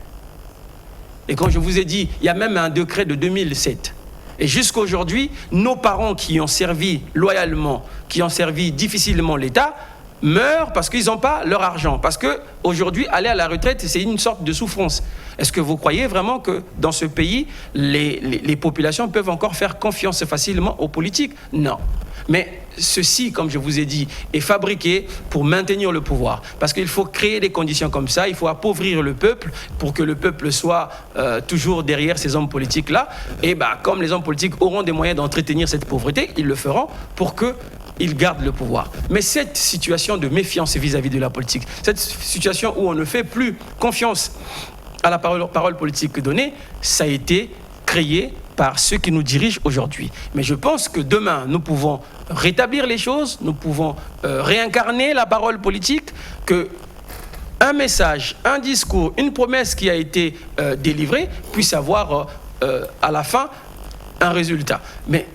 Et quand je vous ai dit, il y a même un décret de 2007. Et jusqu'à aujourd'hui, nos parents qui ont servi loyalement, qui ont servi difficilement l'État, meurent parce qu'ils n'ont pas leur argent. Parce qu'aujourd'hui, aller à la retraite, c'est une sorte de souffrance. Est-ce que vous croyez vraiment que dans ce pays, les populations peuvent encore faire confiance facilement aux politiques? Non. Mais ceci, comme je vous ai dit, est fabriqué pour maintenir le pouvoir. Parce qu'il faut créer des conditions comme ça, il faut appauvrir le peuple pour que le peuple soit toujours derrière ces hommes politiques-là. Et comme les hommes politiques auront des moyens d'entretenir cette pauvreté, ils le feront pour qu'ils gardent le pouvoir. Mais cette situation de méfiance vis-à-vis de la politique, cette situation où on ne fait plus confiance à la parole politique donnée, ça a été créé par ceux qui nous dirigent aujourd'hui. Mais je pense que demain, nous pouvons rétablir les choses, nous pouvons réincarner la parole politique, que un message, un discours, une promesse qui a été délivrée puisse avoir à la fin un résultat. Mais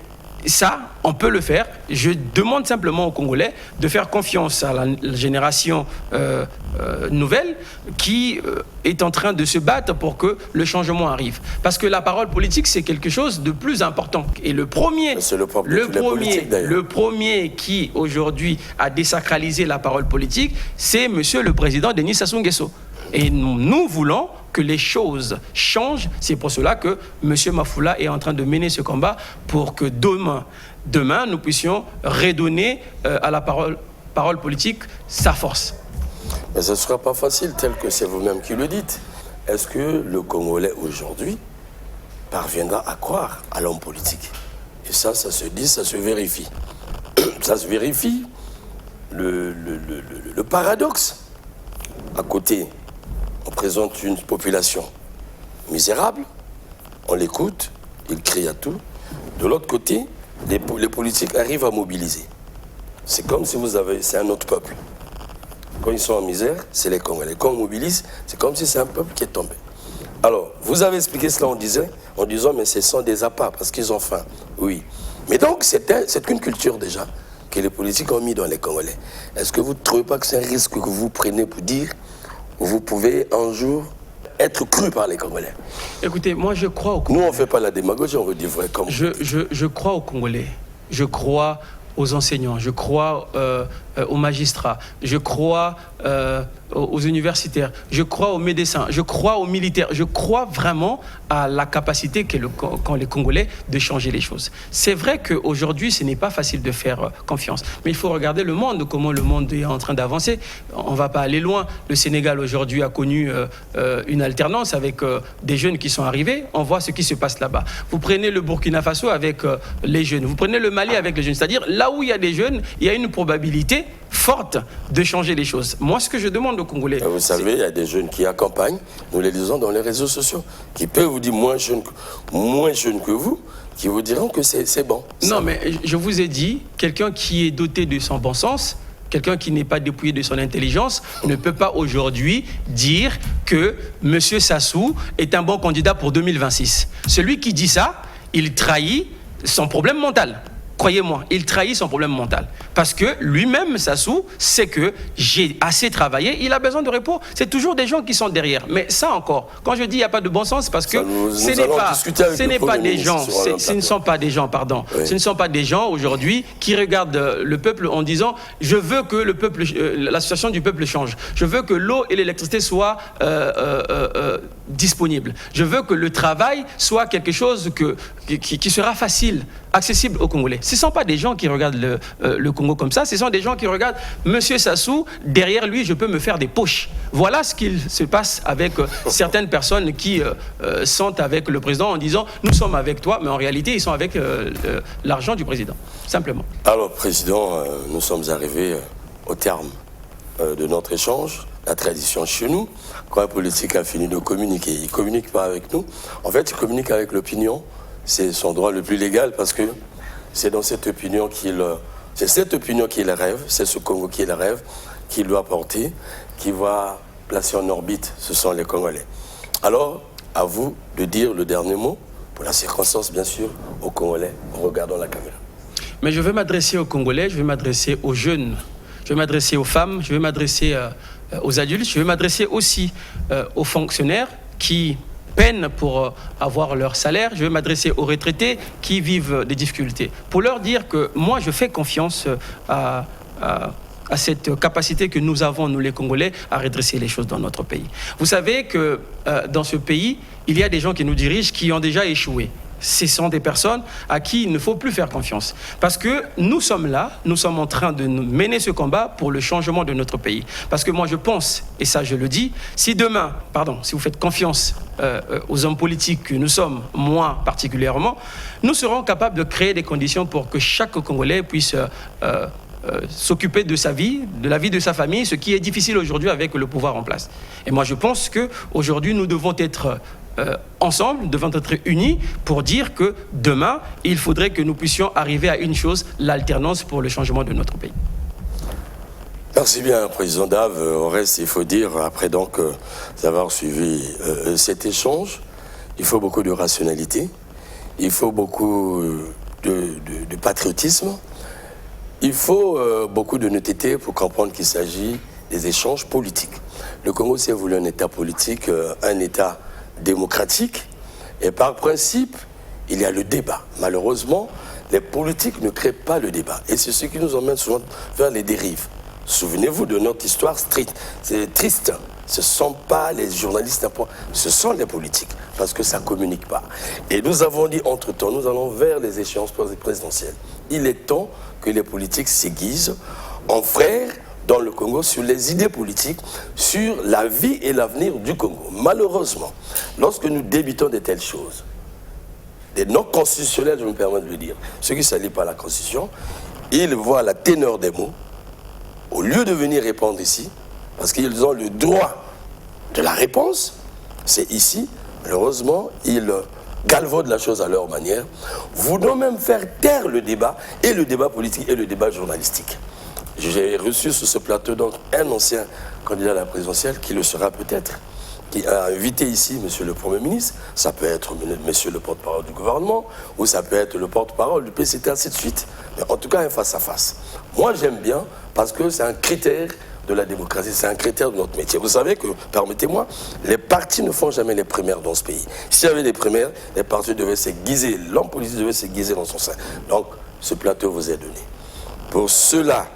ça, on peut le faire. Je demande simplement aux Congolais de faire confiance à la génération nouvelle qui est en train de se battre pour que le changement arrive. Parce que la parole politique, c'est quelque chose de plus important. Et le premier qui aujourd'hui a désacralisé la parole politique, c'est monsieur le président Denis Sassou Nguesso. Et nous voulons que les choses changent. C'est pour cela que M. Mafula est en train de mener ce combat pour que demain nous puissions redonner à la parole politique sa force. Mais ce ne sera pas facile, tel que c'est vous-même qui le dites. Est-ce que le Congolais aujourd'hui parviendra à croire à l'homme politique? Et ça se dit, ça se vérifie. Ça se vérifie. Le paradoxe, à côté, on présente une population misérable, on l'écoute, il crie à tout. De l'autre côté, les politiques arrivent à mobiliser. C'est comme si c'est un autre peuple. Quand ils sont en misère, c'est les Congolais. Quand on mobilise, c'est comme si c'est un peuple qui est tombé. Alors, vous avez expliqué cela en disant, mais ce sont des appâts parce qu'ils ont faim. Oui. Mais donc, c'est une culture déjà que les politiques ont mis dans les Congolais. Est-ce que vous ne trouvez pas que c'est un risque que vous prenez pour dire vous pouvez un jour être cru par les Congolais? Écoutez, moi je crois aux Congolais. Nous, on ne fait pas la démagogie, on veut dire vrai comme je crois aux Congolais. Je crois aux enseignants, je crois aux magistrats, je crois aux universitaires, je crois aux médecins, je crois aux militaires, je crois vraiment à la capacité qu'ont les Congolais de changer les choses. C'est vrai qu'aujourd'hui, ce n'est pas facile de faire confiance, mais il faut regarder le monde, comment le monde est en train d'avancer. On ne va pas aller loin. Le Sénégal aujourd'hui a connu une alternance avec des jeunes qui sont arrivés. On voit ce qui se passe là-bas. Vous prenez le Burkina Faso avec les jeunes, vous prenez le Mali avec les jeunes, c'est-à-dire là où il y a des jeunes, il y a une probabilité forte de changer les choses. Moi, ce que je demande aux Congolais... Vous savez, il y a des jeunes qui accompagnent, nous les lisons dans les réseaux sociaux, qui peuvent vous dire moins jeunes que vous, qui vous diront que c'est bon. Non, mais je vous ai dit, quelqu'un qui est doté de son bon sens, quelqu'un qui n'est pas dépouillé de son intelligence, ne peut pas aujourd'hui dire que M. Sassou est un bon candidat pour 2026. Celui qui dit ça, il trahit son problème mental. Croyez-moi, il trahit son problème mental. Parce que lui-même, Sassou, sait que j'ai assez travaillé, il a besoin de repos. C'est toujours des gens qui sont derrière. Mais ça encore, quand je dis il n'y a pas de bon sens, parce que ce ne sont pas des gens, pardon. Oui. Ce ne sont pas des gens aujourd'hui qui regardent le peuple en disant « je veux que le peuple, la situation du peuple change. Je veux que l'eau et l'électricité soient disponibles. Je veux que le travail soit quelque chose qui sera facile, accessible aux Congolais. » Ce ne sont pas des gens qui regardent le Congo comme ça, ce sont des gens qui regardent Monsieur Sassou, derrière lui, je peux me faire des poches. Voilà ce qu'il se passe avec certaines personnes qui sont avec le président en disant « nous sommes avec toi », mais en réalité, ils sont avec l'argent du président, simplement. Alors, Président, nous sommes arrivés au terme de notre échange. La tradition chez nous, quand un politique a fini de communiquer, il ne communique pas avec nous. En fait, il communique avec l'opinion. C'est son droit le plus légal parce que c'est dans cette opinion qu'il rêve, c'est ce Congo qu'il rêve, qu'il doit porter, qu'il va placer en orbite. Ce sont les Congolais. Alors, à vous de dire le dernier mot, pour la circonstance, bien sûr, aux Congolais, en regardant la caméra. Mais je vais m'adresser aux Congolais, je vais m'adresser aux jeunes, je vais m'adresser aux femmes, je vais m'adresser aux adultes, je vais m'adresser aussi aux fonctionnaires qui peinent pour avoir leur salaire, je vais m'adresser aux retraités qui vivent des difficultés, pour leur dire que moi je fais confiance à cette capacité que nous avons, nous les Congolais, à redresser les choses dans notre pays. Vous savez que dans ce pays, il y a des gens qui nous dirigent qui ont déjà échoué. Ce sont des personnes à qui il ne faut plus faire confiance. Parce que nous sommes là, nous sommes en train de mener ce combat pour le changement de notre pays. Parce que moi je pense, et ça je le dis, si demain, si vous faites confiance aux hommes politiques que nous sommes, moi particulièrement, nous serons capables de créer des conditions pour que chaque Congolais puisse s'occuper de sa vie, de la vie de sa famille, ce qui est difficile aujourd'hui avec le pouvoir en place. Et moi je pense qu'aujourd'hui nous devons être ensemble, nous devons être unis pour dire que demain, il faudrait que nous puissions arriver à une chose, l'alternance pour le changement de notre pays. Merci bien, Président Dave. Au reste, il faut dire, après donc avoir suivi cet échange, il faut beaucoup de rationalité, il faut beaucoup de patriotisme, il faut beaucoup de honnêteté pour comprendre qu'il s'agit des échanges politiques. Le Congo s'est voulu un État politique, un État démocratique, et par principe, il y a le débat. Malheureusement, les politiques ne créent pas le débat. Et c'est ce qui nous emmène souvent vers les dérives. Souvenez-vous de notre histoire c'est triste. Ce ne sont pas les journalistes, ce sont les politiques, parce que ça ne communique pas. Et nous avons dit, entre-temps, nous allons vers les échéances présidentielles. Il est temps que les politiques s'aiguisent en frères dans le Congo sur les idées politiques, sur la vie et l'avenir du Congo. Malheureusement, lorsque nous débutons de telles choses, des non-constitutionnels, je me permets de le dire, ceux qui ne s'allient pas à la Constitution, ils voient la teneur des mots, au lieu de venir répondre ici, parce qu'ils ont le droit de la réponse, c'est ici, malheureusement, ils galvaudent la chose à leur manière, voulant même faire taire le débat, et le débat politique et le débat journalistique. J'ai reçu sur ce plateau donc un ancien candidat à la présidentielle qui le sera peut-être, qui a invité ici monsieur le Premier ministre, ça peut être monsieur le porte-parole du gouvernement, ou ça peut être le porte-parole du PCT, ainsi de suite. Mais en tout cas, un face-à-face. Moi, j'aime bien parce que c'est un critère de la démocratie, c'est un critère de notre métier. Vous savez que, permettez-moi, les partis ne font jamais les primaires dans ce pays. S'il y avait des primaires, les partis devaient s'aiguiser, l'homme politique devait s'aiguiser dans son sein. Donc, ce plateau vous est donné. Pour ceux-là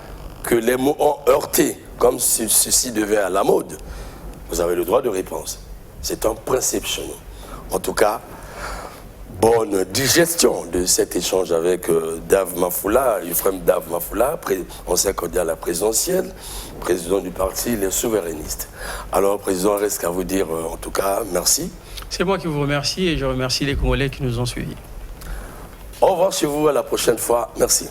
que les mots ont heurté, comme si ceci devait à la mode, vous avez le droit de réponse. C'est un principe chez nous. En tout cas, bonne digestion de cet échange avec Dave Mafoula, Euphrem Dave Mafoula, ancien candidat à la présidentielle, président du parti Les Souverainistes. Alors, Président, il reste qu'à vous dire, en tout cas, merci. C'est moi qui vous remercie et je remercie les Congolais qui nous ont suivis. Au revoir chez vous, à la prochaine fois. Merci.